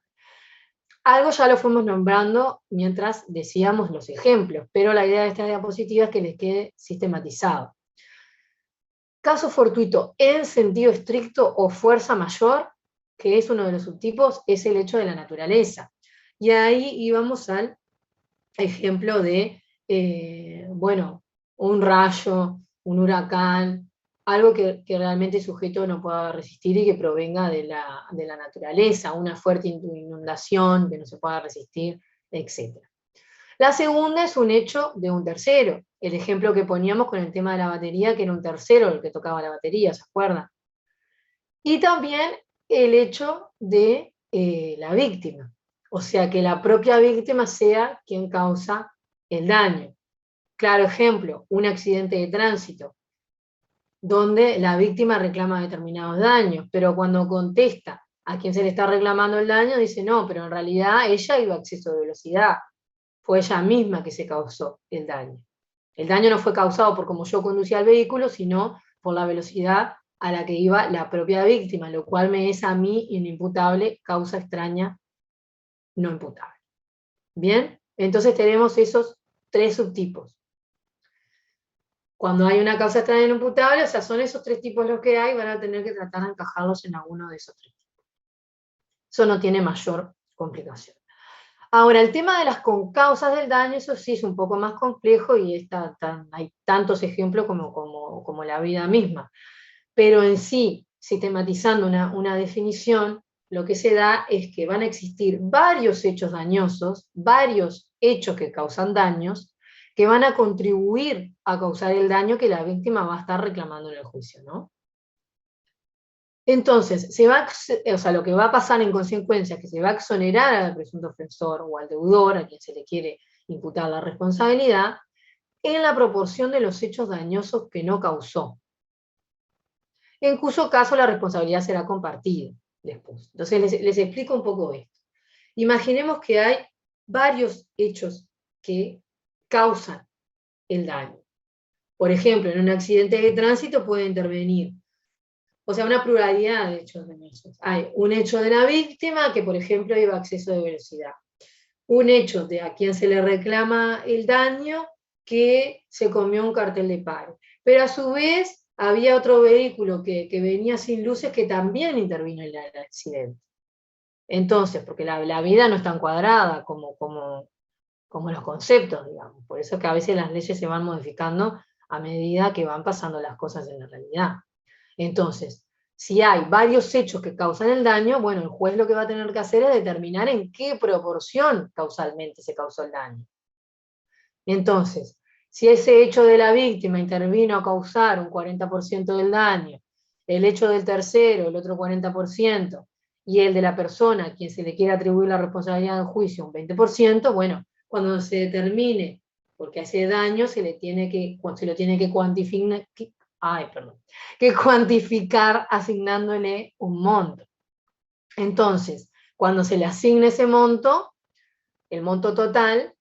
A: Algo ya lo fuimos nombrando mientras decíamos los ejemplos, pero la idea de esta diapositiva es que les quede sistematizado. Caso fortuito en sentido estricto o fuerza mayor, que es uno de los subtipos, es el hecho de la naturaleza. Y ahí íbamos al ejemplo de bueno, un rayo, un huracán, algo que realmente el sujeto no pueda resistir y que provenga de la naturaleza, una fuerte inundación que no se pueda resistir, etc. La segunda es un hecho de un tercero, el ejemplo que poníamos con el tema de la batería, que era un tercero el que tocaba la batería, ¿se acuerdan? Y también el hecho de la víctima, o sea, que la propia víctima sea quien causa el daño. Claro ejemplo, un accidente de tránsito, donde la víctima reclama determinados daños, pero cuando contesta a quien se le está reclamando el daño, dice no, pero en realidad ella iba a exceso de velocidad, fue ella misma que se causó el daño. El daño no fue causado por cómo yo conducía el vehículo, sino por la velocidad a la que iba la propia víctima, lo cual me es a mí inimputable, causa extraña no imputable. ¿Bien? Entonces tenemos esos tres subtipos. Cuando hay una causa extraña no imputable, o sea, son esos tres tipos los que hay, van a tener que tratar de encajarlos en alguno de esos tres tipos. Eso no tiene mayor complicación. Ahora, el tema de las concausas del daño, eso sí es un poco más complejo y hay tantos ejemplos como la vida misma. Pero en sí, sistematizando una definición, lo que se da es que van a existir varios hechos dañosos, varios hechos que causan daños, que van a contribuir a causar el daño que la víctima va a estar reclamando en el juicio, ¿no? Entonces, lo que va a pasar en consecuencia es que se va a exonerar al presunto ofensor o al deudor, a quien se le quiere imputar la responsabilidad, en la proporción de los hechos dañosos que no causó, en cuyo caso la responsabilidad será compartida después. Entonces les explico un poco esto. Imaginemos que hay varios hechos que causan el daño. Por ejemplo, en un accidente de tránsito puede intervenir, o sea, una pluralidad de hechos dañosos. Hay un hecho de la víctima que, por ejemplo, iba a exceso de velocidad. Un hecho de a quien se le reclama el daño que se comió un cartel de paro. Pero a su vez había otro vehículo que venía sin luces que también intervino en el accidente. Entonces, porque la vida no está encuadrada como los conceptos, digamos. Por eso es que a veces las leyes se van modificando a medida que van pasando las cosas en la realidad. Entonces, si hay varios hechos que causan el daño, bueno, el juez lo que va a tener que hacer es determinar en qué proporción causalmente se causó el daño. Entonces, si ese hecho de la víctima intervino a causar un 40% del daño, el hecho del tercero, el otro 40%, y el de la persona a quien se le quiere atribuir la responsabilidad del juicio, un 20%, bueno, cuando se determine, porque a ese daño se lo tiene que cuantificar asignándole un monto. Entonces, cuando se le asigne ese monto, el monto total,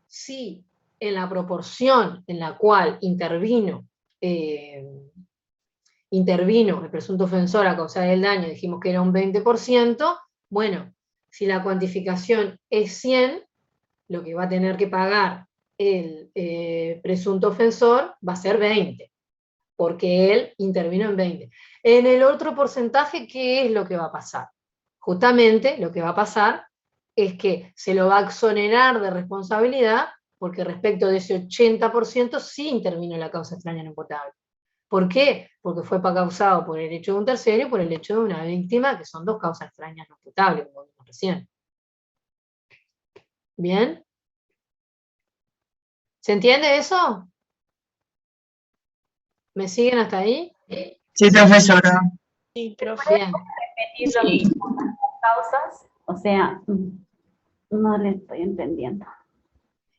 A: si en la proporción en la cual intervino el presunto ofensor a causar el daño, dijimos que era un 20%, bueno, si la cuantificación es 100, lo que va a tener que pagar el presunto ofensor va a ser 20, porque él intervino en 20. En el otro porcentaje, ¿qué es lo que va a pasar? Justamente lo que va a pasar es que se lo va a exonerar de responsabilidad, porque respecto de ese 80% sí intervino la causa extraña no imputable. ¿Por qué? Porque fue causado por el hecho de un tercero y por el hecho de una víctima, que son dos causas extrañas no imputables, como vimos recién. ¿Bien? ¿Se entiende eso? ¿Me siguen hasta ahí?
J: Sí, profesora.
B: Sí, profe.
A: Bien.
E: Repetir lo mismo, las causas, o sea, no le estoy entendiendo.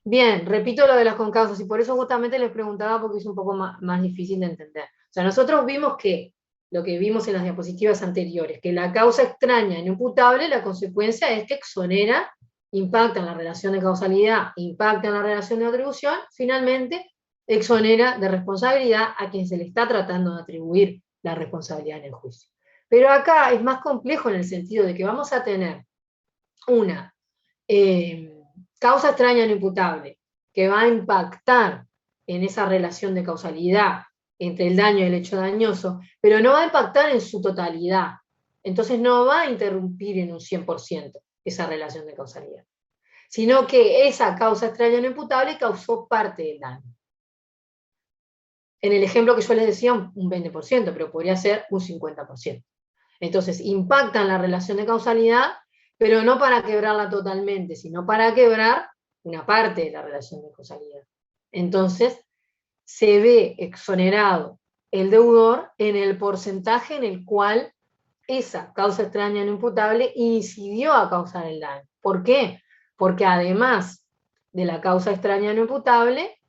A: Bien, repito lo de las concausas, y por eso justamente les preguntaba, porque es un poco más difícil de entender. O sea, nosotros vimos que, lo que vimos en las diapositivas anteriores, que la causa extraña no imputable, la consecuencia es que exonera, impacta en la relación de causalidad, impacta en la relación de atribución, finalmente exonera de responsabilidad a quien se le está tratando de atribuir la responsabilidad en el juicio. Pero acá es más complejo en el sentido de que vamos a tener una causa extraña no imputable que va a impactar en esa relación de causalidad entre el daño y el hecho dañoso, pero no va a impactar en su totalidad. Entonces no va a interrumpir en un 100% esa relación de causalidad. sino que esa causa extraña no imputable causó parte del daño. En el ejemplo que yo les decía, un 20%, pero podría ser un 50%. Entonces, impactan la relación de causalidad, pero no para quebrarla totalmente, sino para quebrar una parte de la relación de causalidad. Entonces, se ve exonerado el deudor en el porcentaje en el cual esa causa extraña no imputable incidió a causar el daño. ¿Por qué? Porque además de la causa extraña no imputable,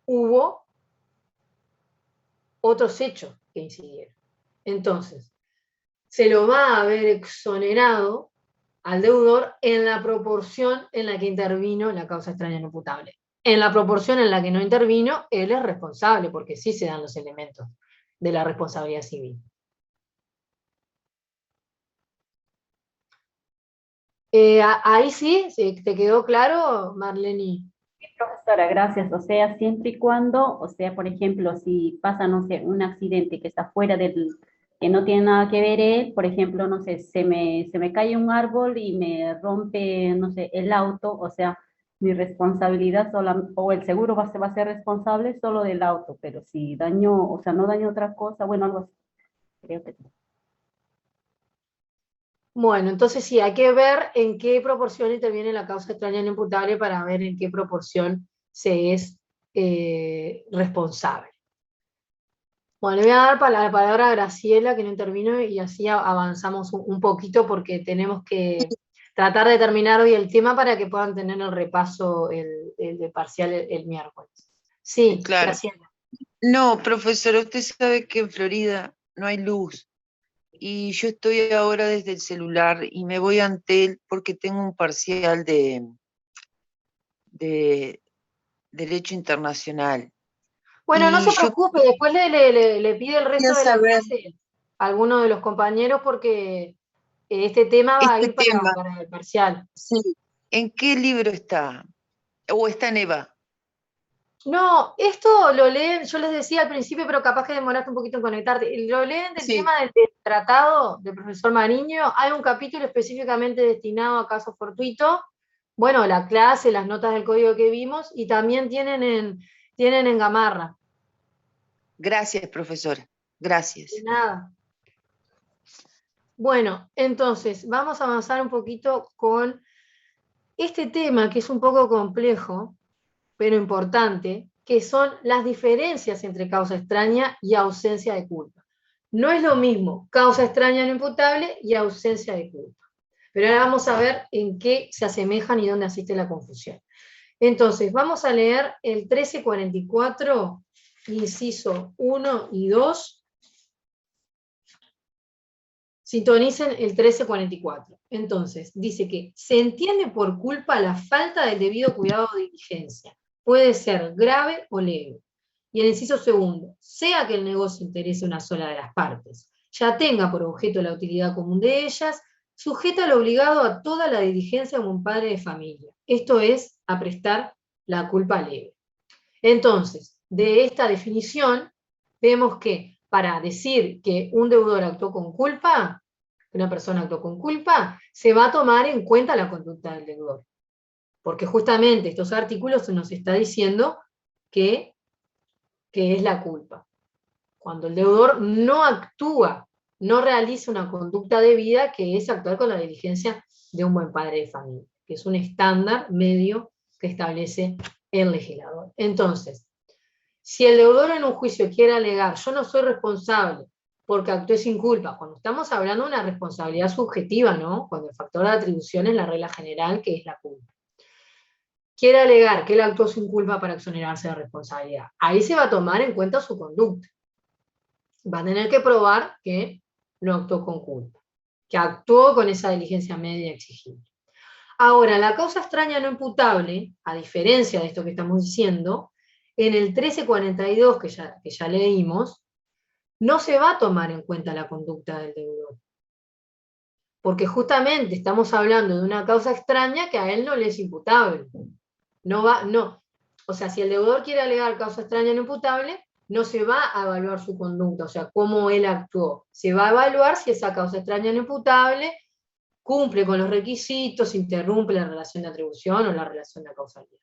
A: hubo otros hechos que incidieron. Entonces, se lo va a ver exonerado al deudor en la proporción en la que intervino la causa extraña no imputable. En la proporción en la que no intervino, él es responsable, porque sí se dan los elementos de la responsabilidad civil. Ahí sí, ¿te quedó claro, Marlene?
E: Sí, profesora, gracias. O sea, siempre y cuando, o sea, por ejemplo, si pasa, no sé, un accidente que está fuera del, que no tiene nada que ver él, por ejemplo, no sé, se me cae un árbol y me rompe, no sé, el auto, o sea, mi responsabilidad sola, o el seguro va a ser responsable solo del auto, pero si daño, o sea, no daño otra cosa, bueno, algo así, creo que sí.
A: Bueno, entonces sí, hay que ver en qué proporción interviene la causa extraña no imputable para ver en qué proporción se es responsable. Bueno, le voy a dar la palabra a Graciela, que no intervino, y así avanzamos un poquito porque tenemos que tratar de terminar hoy el tema para que puedan tener el repaso el de parcial el miércoles. Sí,
K: Claro.
A: Graciela.
K: No, profesora, usted sabe que en Florida no hay luz y yo estoy ahora desde el celular y me voy a Antel porque tengo un parcial de Derecho Internacional.
A: Bueno, no
K: Y
A: se
K: yo
A: preocupe, después le pide el resto
K: quería
A: de la
K: saber
A: clase a alguno de los compañeros porque este tema va a
K: este
A: ir
K: tema,
A: para el parcial.
K: sí, ¿en qué libro está? ¿O está en EVA?
A: No, esto lo leen, yo les decía al principio, pero capaz que demoraste un poquito en conectarte, lo leen del
K: Sí.
A: tema del tratado del profesor Mariño, hay un capítulo específicamente destinado a casos fortuitos, bueno, la clase, las notas del código que vimos, y también tienen en Gamarra.
K: Gracias, profesora. Gracias.
A: De nada. Bueno, entonces, vamos a avanzar un poquito con este tema que es un poco complejo, pero importante, que son las diferencias entre causa extraña y ausencia de culpa. No es lo mismo causa extraña no imputable y ausencia de culpa. Pero ahora vamos a ver en qué se asemejan y dónde asiste la confusión. Entonces, vamos a leer el 1344, inciso 1 y 2. Sintonicen el 1344. Entonces, dice que se entiende por culpa la falta del debido cuidado o diligencia. Puede ser grave o leve. Y el inciso segundo, sea que el negocio interese a una sola de las partes, ya tenga por objeto la utilidad común de ellas, sujeta al obligado a toda la diligencia como un padre de familia. Esto es, a prestar la culpa leve. Entonces, de esta definición, vemos que para decir que un deudor actuó con culpa, que una persona actuó con culpa, se va a tomar en cuenta la conducta del deudor. Porque justamente estos artículos nos está diciendo que es la culpa. Cuando el deudor no actúa, no realiza una conducta debida, que es actuar con la diligencia de un buen padre de familia, que es un estándar medio que establece el legislador. Entonces, si el deudor en un juicio quiere alegar, yo no soy responsable porque actué sin culpa, cuando estamos hablando de una responsabilidad subjetiva, ¿no? Cuando el factor de atribución es la regla general, que es la culpa. Quiere alegar que él actuó sin culpa para exonerarse de responsabilidad. Ahí se va a tomar en cuenta su conducta. Va a tener que probar que no actuó con culpa, que actuó con esa diligencia media exigible. Ahora, la causa extraña no imputable, a diferencia de esto que estamos diciendo, en el 1342 que ya leímos, no se va a tomar en cuenta la conducta del deudor. Porque justamente estamos hablando de una causa extraña que a él no le es imputable. O sea, si el deudor quiere alegar causa extraña no imputable, no se va a evaluar su conducta, o sea, cómo él actuó. Se va a evaluar si esa causa extraña no imputable cumple con los requisitos, interrumpe la relación de atribución o la relación de causalidad.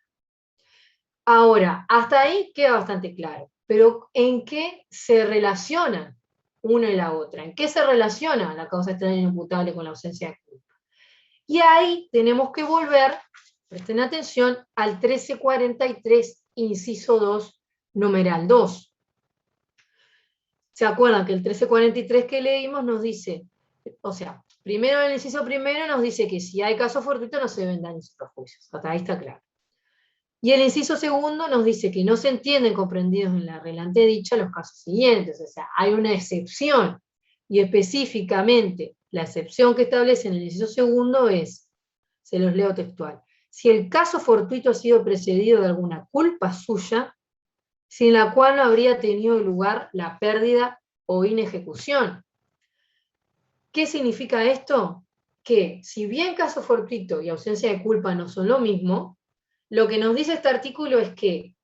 A: Ahora, hasta ahí queda bastante claro, pero ¿en qué se relacionan una y la otra? ¿En qué se relaciona la causa extraña e imputable con la ausencia de culpa? Y ahí tenemos que volver, presten atención, al 1343, inciso 2, numeral 2. ¿Se acuerdan que el 1343 que leímos nos dice, o sea, primero en el inciso primero nos dice que si hay caso fortuito no se deben daños y perjuicios, hasta ahí está claro. Y el inciso segundo nos dice que no se entienden comprendidos en la regla antedicha los casos siguientes, o sea, hay una excepción, y específicamente la excepción que establece en el inciso segundo es, se los leo textual, si el caso fortuito ha sido precedido de alguna culpa suya, sin la cual no habría tenido lugar la pérdida o inejecución. ¿Qué significa esto? Que si bien caso fortuito y ausencia de culpa no son lo mismo, lo que nos dice este artículo es que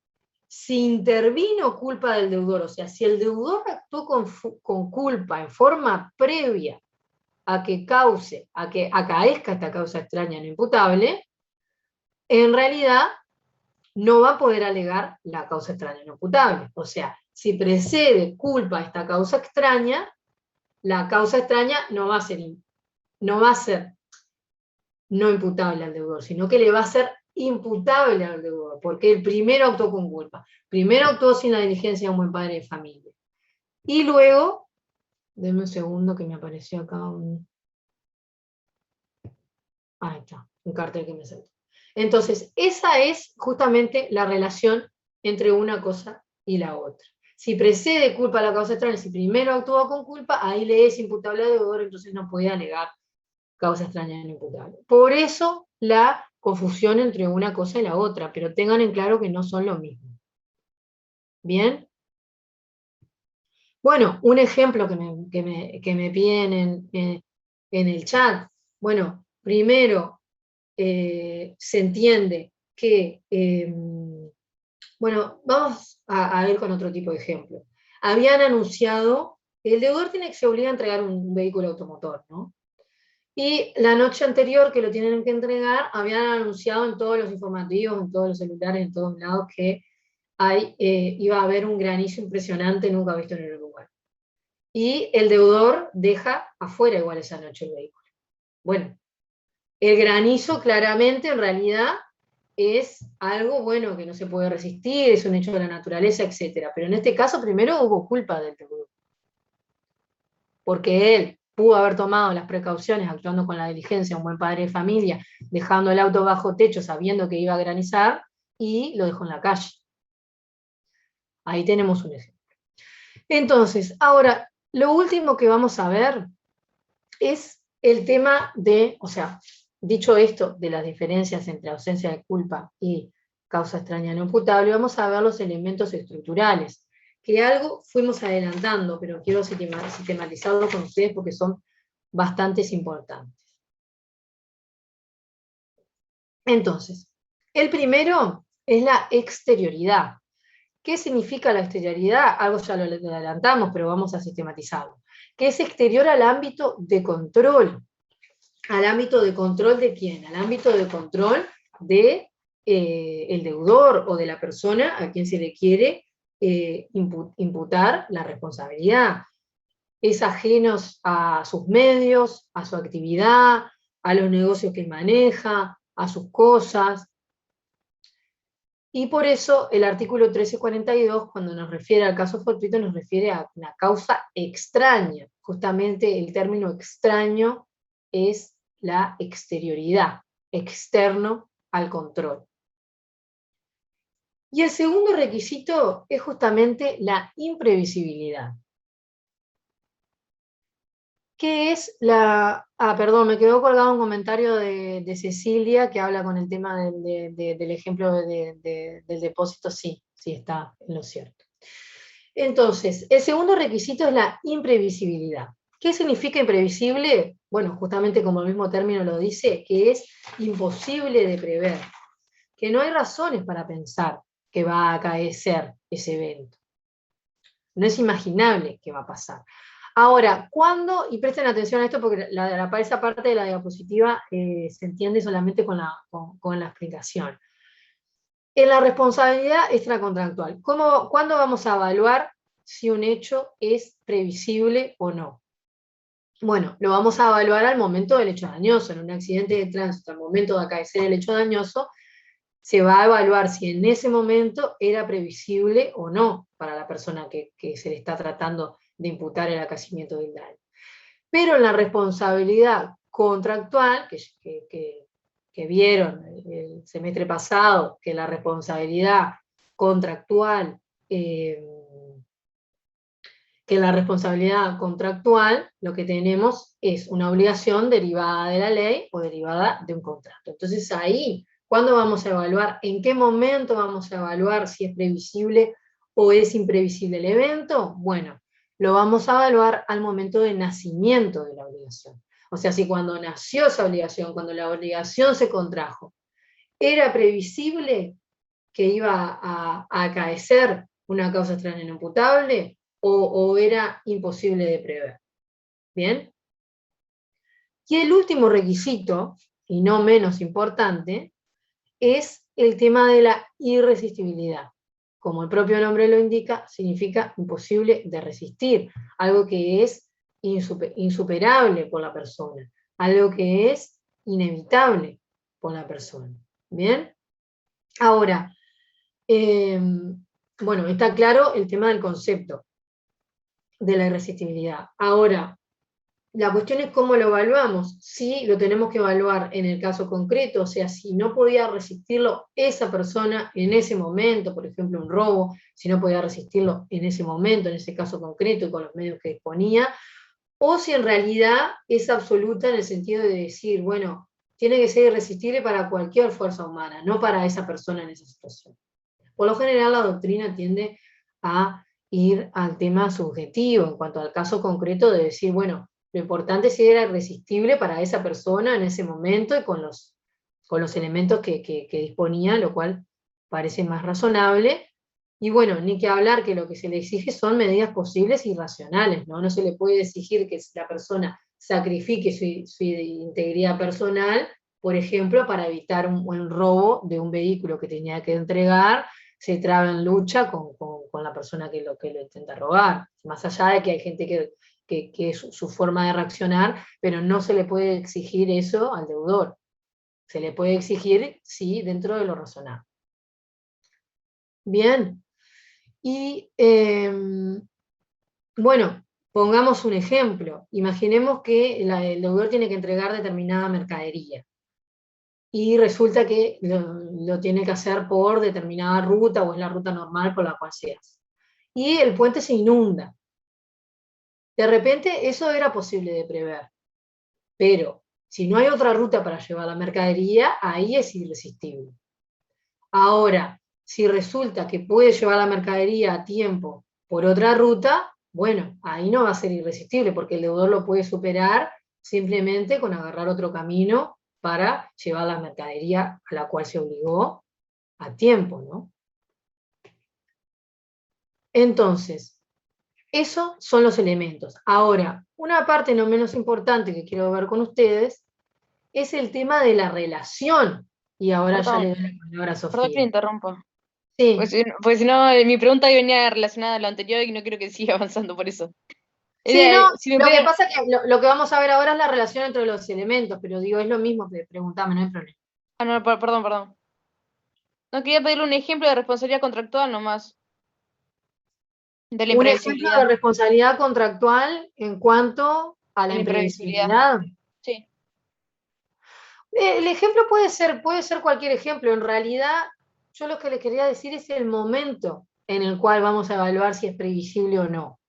A: si intervino culpa del deudor, o sea, si el deudor actuó con culpa en forma previa a que acaezca esta causa extraña no imputable, en realidad no va a poder alegar la causa extraña no imputable. O sea, si precede culpa a esta causa extraña, la causa extraña no va a ser no imputable al deudor, sino que le va a ser imputable al deudor, porque el primero actuó con culpa, primero actuó sin la diligencia de un buen padre de familia. Y luego, denme un segundo que me apareció acá ahí está, un cartel que me saltó. Entonces, esa es justamente la relación entre una cosa y la otra. Si precede culpa a la causa extraña, si primero actuó con culpa, ahí le es imputable al deudor, entonces no puede alegar causa extraña no imputable. Por eso la confusión entre una cosa y la otra, pero tengan en claro que no son lo mismo. ¿Bien? Bueno, un ejemplo que me piden en el chat. Bueno, primero, se entiende que, bueno, vamos a ir con otro tipo de ejemplo. Habían anunciado, el deudor se obliga a entregar un vehículo automotor, ¿no? Y la noche anterior que lo tienen que entregar, habían anunciado en todos los informativos, en todos los celulares, en todos lados, que iba a haber un granizo impresionante nunca visto en el Uruguay. Y el deudor deja afuera igual esa noche el vehículo. Bueno, el granizo claramente en realidad es algo bueno que no se puede resistir, es un hecho de la naturaleza, etc. Pero en este caso primero hubo culpa del deudor. Porque él pudo haber tomado las precauciones, actuando con la diligencia, un buen padre de familia, dejando el auto bajo techo sabiendo que iba a granizar, y lo dejó en la calle. Ahí tenemos un ejemplo. Entonces, ahora, lo último que vamos a ver es el tema de, o sea, dicho esto, de las diferencias entre ausencia de culpa y causa extraña no imputable, vamos a ver los elementos estructurales, que algo fuimos adelantando, pero quiero sistematizarlo con ustedes porque son bastante importantes. Entonces, el primero es la exterioridad. ¿Qué significa la exterioridad? Algo ya lo adelantamos, pero vamos a sistematizarlo. Que es exterior al ámbito de control. ¿Al ámbito de control de quién? Al ámbito de control de el deudor o de la persona a quien se le quiere imputar la responsabilidad. Es ajeno a sus medios, a su actividad, a los negocios que maneja, a sus cosas. Y por eso el artículo 1342, cuando nos refiere al caso fortuito, nos refiere a una causa extraña. Justamente el término extraño es la exterioridad, externo al control. Y el segundo requisito es justamente la imprevisibilidad. ¿Qué es la...? Perdón, me quedó colgado un comentario de Cecilia que habla con el tema del ejemplo del depósito. Sí, está en lo cierto. Entonces, el segundo requisito es la imprevisibilidad. ¿Qué significa imprevisible? Bueno, justamente como el mismo término lo dice, que es imposible de prever, que no hay razones para pensar que va a acaecer ese evento. No es imaginable que va a pasar. Ahora, ¿cuándo? Y presten atención a esto porque esa parte de la diapositiva se entiende solamente con la explicación. En la responsabilidad extracontractual, ¿cuándo vamos a evaluar si un hecho es previsible o no? Bueno, lo vamos a evaluar al momento del hecho dañoso. En un accidente de tránsito, al momento de acaecer el hecho dañoso, se va a evaluar si en ese momento era previsible o no para la persona que se le está tratando de imputar el acaecimiento del daño. Pero en la responsabilidad contractual, que vieron el semestre pasado, que la responsabilidad contractual, lo que tenemos es una obligación derivada de la ley o derivada de un contrato. Entonces ahí, ¿cuándo vamos a evaluar? ¿En qué momento vamos a evaluar si es previsible o es imprevisible el evento? Bueno, lo vamos a evaluar al momento del nacimiento de la obligación. O sea, si cuando nació esa obligación, cuando la obligación se contrajo, era previsible que iba a acaecer una causa extraña no imputable, o era imposible de prever. ¿Bien? Y el último requisito, y no menos importante, es el tema de la irresistibilidad. Como el propio nombre lo indica, significa imposible de resistir, algo que es insuperable por la persona, algo que es inevitable por la persona. ¿Bien? Ahora, bueno, está claro el tema del concepto de la irresistibilidad. Ahora, la cuestión es cómo lo evaluamos. Si lo tenemos que evaluar en el caso concreto, o sea, si no podía resistirlo esa persona en ese momento, por ejemplo un robo, si no podía resistirlo en ese momento, en ese caso concreto y con los medios que disponía, o si en realidad es absoluta en el sentido de decir, bueno, tiene que ser irresistible para cualquier fuerza humana, no para esa persona en esa situación. Por lo general la doctrina tiende a ir al tema subjetivo, en cuanto al caso concreto de decir, bueno, lo importante es si era irresistible para esa persona en ese momento y con los elementos que disponía, lo cual parece más razonable. Y bueno, ni que hablar que lo que se le exige son medidas posibles y racionales, ¿no? No se le puede exigir que la persona sacrifique su integridad personal, por ejemplo, para evitar un robo de un vehículo que tenía que entregar, se traba en lucha con la persona que lo intenta robar. Más allá de que hay gente que es su forma de reaccionar, pero no se le puede exigir eso al deudor. Se le puede exigir, sí, dentro de lo razonable. Bien. Y, bueno, pongamos un ejemplo. Imaginemos que el deudor tiene que entregar determinada mercadería. Y resulta que lo tiene que hacer por determinada ruta, o es la ruta normal por la cual se hace. Y el puente se inunda. De repente eso era posible de prever, pero si no hay otra ruta para llevar la mercadería, ahí es irresistible. Ahora, si resulta que puede llevar la mercadería a tiempo por otra ruta, bueno, ahí no va a ser irresistible, porque el deudor lo puede superar simplemente con agarrar otro camino para llevar la mercadería a la cual se obligó a tiempo, ¿no? Entonces, esos son los elementos. Ahora, una parte no menos importante que quiero ver con ustedes es el tema de la relación. Y ahora ya le doy la palabra a Sofía.
I: Perdón que me interrumpa.
A: Sí.
I: Pues si no, mi pregunta venía relacionada a lo anterior y no quiero que siga avanzando por eso.
A: Sí, no,
I: si me
A: lo
I: pueden-
A: que pasa es que lo que vamos a ver ahora es la relación entre los elementos, pero digo, es lo mismo, preguntame, no hay problema.
I: Ah, no, perdón. No, quería pedirle un ejemplo de responsabilidad contractual nomás. De la
A: Un ejemplo
I: imprevisibilidad.
A: de responsabilidad contractual en cuanto a la
I: La imprevisibilidad.
A: imprevisibilidad.
I: Sí.
A: El ejemplo puede ser cualquier ejemplo. En realidad, yo lo que les quería decir es el momento en el cual vamos a evaluar si es previsible o no.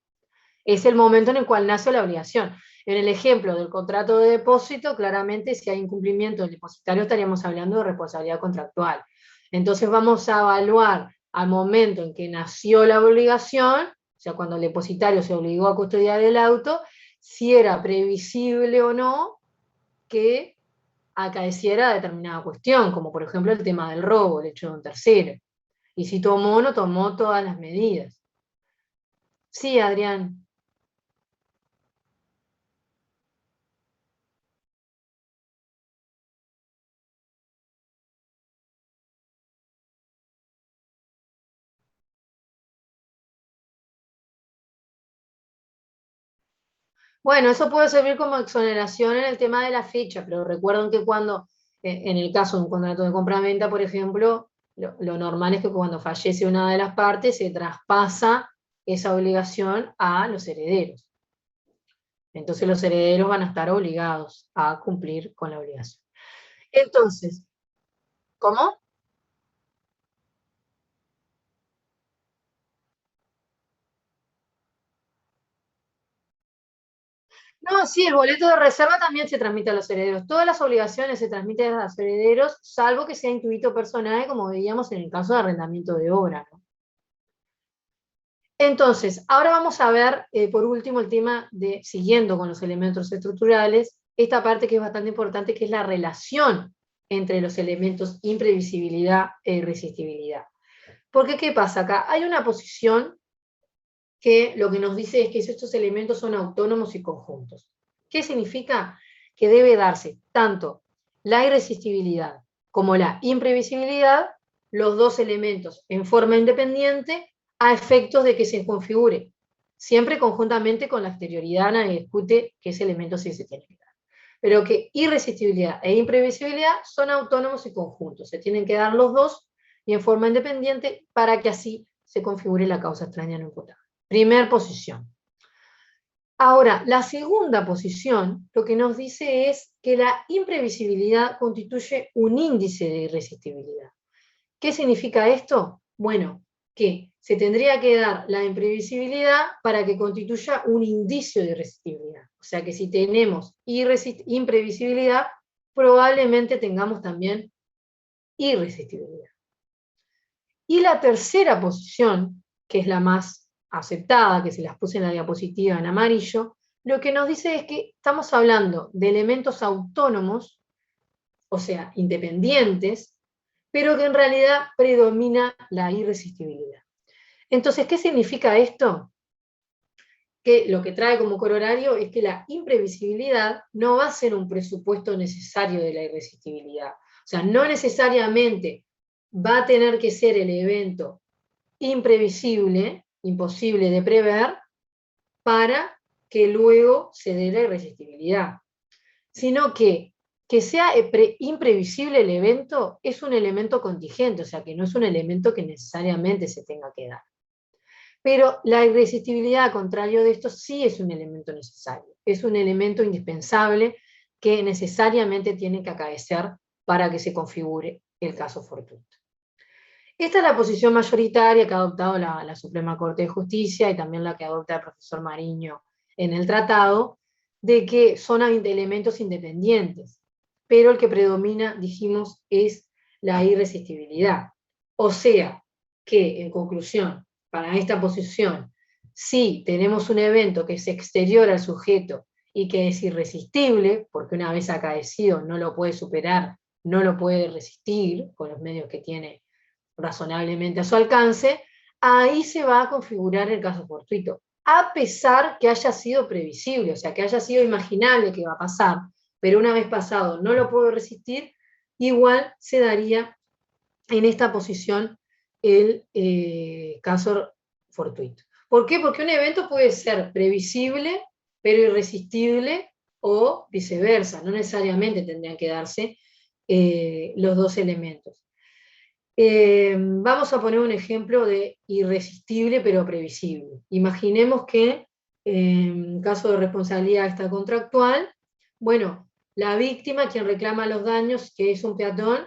A: Es el momento en el cual nace la obligación. En el ejemplo del contrato de depósito, claramente si hay incumplimiento del depositario estaríamos hablando de responsabilidad contractual. Entonces vamos a evaluar al momento en que nació la obligación, o sea, cuando el depositario se obligó a custodiar el auto, si era previsible o no que acaeciera determinada cuestión, como por ejemplo el tema del robo, el hecho de un tercero. Y si tomó o no tomó todas las medidas. Sí, Adrián. Bueno, eso puede servir como exoneración en el tema de la fecha, pero recuerden que cuando, en el caso de un contrato de compraventa, por ejemplo, lo normal es que cuando fallece una de las partes se traspasa esa obligación a los herederos. Entonces los herederos van a estar obligados a cumplir con la obligación. Entonces, ¿cómo? No, sí, el boleto de reserva también se transmite a los herederos. Todas las obligaciones se transmiten a los herederos, salvo que sea intuito personal, como veíamos en el caso de arrendamiento de obra, ¿no? Entonces, ahora vamos a ver, por último, el tema de, siguiendo con los elementos estructurales, esta parte que es bastante importante, que es la relación entre los elementos imprevisibilidad e irresistibilidad. Porque, ¿qué pasa acá? Hay una posición que lo que nos dice es que estos elementos son autónomos y conjuntos. ¿Qué significa? Que debe darse tanto la irresistibilidad como la imprevisibilidad, los dos elementos en forma independiente, a efectos de que se configure, siempre conjuntamente con la exterioridad. Nadie discute que ese elemento sí se tiene que dar. Pero que irresistibilidad e imprevisibilidad son autónomos y conjuntos, se tienen que dar los dos y en forma independiente para que así se configure la causa extraña no imputable. Primer posición. Ahora, la segunda posición lo que nos dice es que la imprevisibilidad constituye un índice de irresistibilidad. ¿Qué significa esto? Bueno, que se tendría que dar la imprevisibilidad para que constituya un indicio de irresistibilidad. O sea que si tenemos imprevisibilidad, probablemente tengamos también irresistibilidad. Y la tercera posición, que es la más aceptada, que se las puse en la diapositiva en amarillo, lo que nos dice es que estamos hablando de elementos autónomos, o sea, independientes, pero que en realidad predomina la irresistibilidad. Entonces, ¿qué significa esto? Que lo que trae como corolario es que la imprevisibilidad no va a ser un presupuesto necesario de la irresistibilidad. O sea, no necesariamente va a tener que ser el evento imprevisible, imposible de prever, para que luego se dé la irresistibilidad. Sino que sea imprevisible el evento es un elemento contingente, o sea que no es un elemento que necesariamente se tenga que dar. Pero la irresistibilidad, al contrario de esto, sí es un elemento necesario, es un elemento indispensable que necesariamente tiene que acaecer para que se configure el caso fortuito. Esta es la posición mayoritaria que ha adoptado la Suprema Corte de Justicia y también la que adopta el profesor Mariño en el tratado, de que son elementos independientes, pero el que predomina, dijimos, es la irresistibilidad. O sea, que, en conclusión, para esta posición, si tenemos un evento que es exterior al sujeto y que es irresistible, porque una vez acaecido no lo puede superar, no lo puede resistir con los medios que tiene razonablemente a su alcance, ahí se va a configurar el caso fortuito, a pesar que haya sido previsible, o sea, que haya sido imaginable que va a pasar, pero una vez pasado no lo puedo resistir, igual se daría en esta posición el caso fortuito. ¿Por qué? Porque un evento puede ser previsible, pero irresistible, o viceversa, no necesariamente tendrían que darse los dos elementos. Vamos a poner un ejemplo de irresistible pero previsible. Imaginemos que en caso de responsabilidad extracontractual, bueno, la víctima, quien reclama los daños, que es un peatón,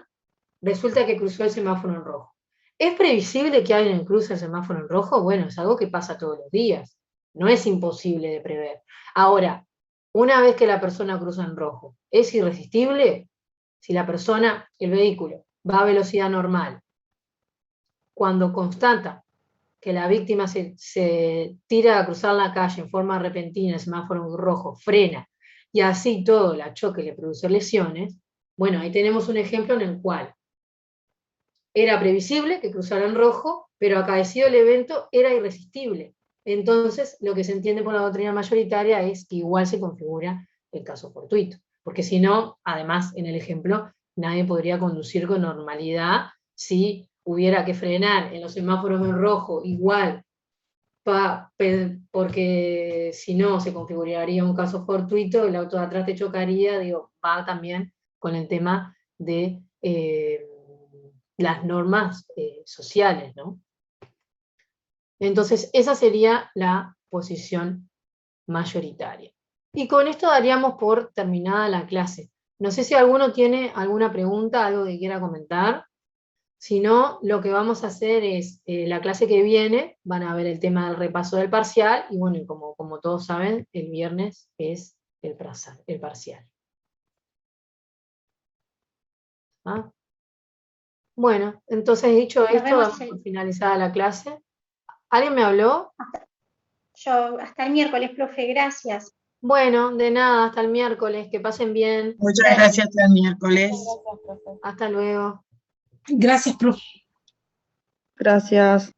A: resulta que cruzó el semáforo en rojo. ¿Es previsible que alguien cruce el semáforo en rojo? Bueno, es algo que pasa todos los días. No es imposible de prever. Ahora, una vez que la persona cruza en rojo, ¿es irresistible? Si la persona, el vehículo, va a velocidad normal, cuando constata que la víctima se tira a cruzar la calle en forma repentina, el semáforo rojo, frena, y así todo la choque le produce lesiones, bueno, ahí tenemos un ejemplo en el cual era previsible que cruzara en rojo, pero acaecido el evento era irresistible. Entonces, lo que se entiende por la doctrina mayoritaria es que igual se configura el caso fortuito, porque si no, además, en el ejemplo, nadie podría conducir con normalidad si hubiera que frenar en los semáforos en rojo igual porque si no se configuraría un caso fortuito, el auto de atrás te chocaría, digo, va también con el tema de las normas sociales, ¿no? Entonces, esa sería la posición mayoritaria. Y con esto daríamos por terminada la clase. No sé si alguno tiene alguna pregunta, algo que quiera comentar. Si no, lo que vamos a hacer es, la clase que viene, van a ver el tema del repaso del parcial, y bueno, como todos saben, el viernes es el parcial. ¿Ah? Bueno, entonces dicho esto, damos por finalizada la clase. ¿Alguien me habló?
G: Yo, hasta el miércoles, profe, gracias.
A: Bueno, de nada, hasta el miércoles, que pasen bien.
J: Muchas gracias, hasta el miércoles.
A: Hasta luego.
J: Gracias, profe.
B: Gracias.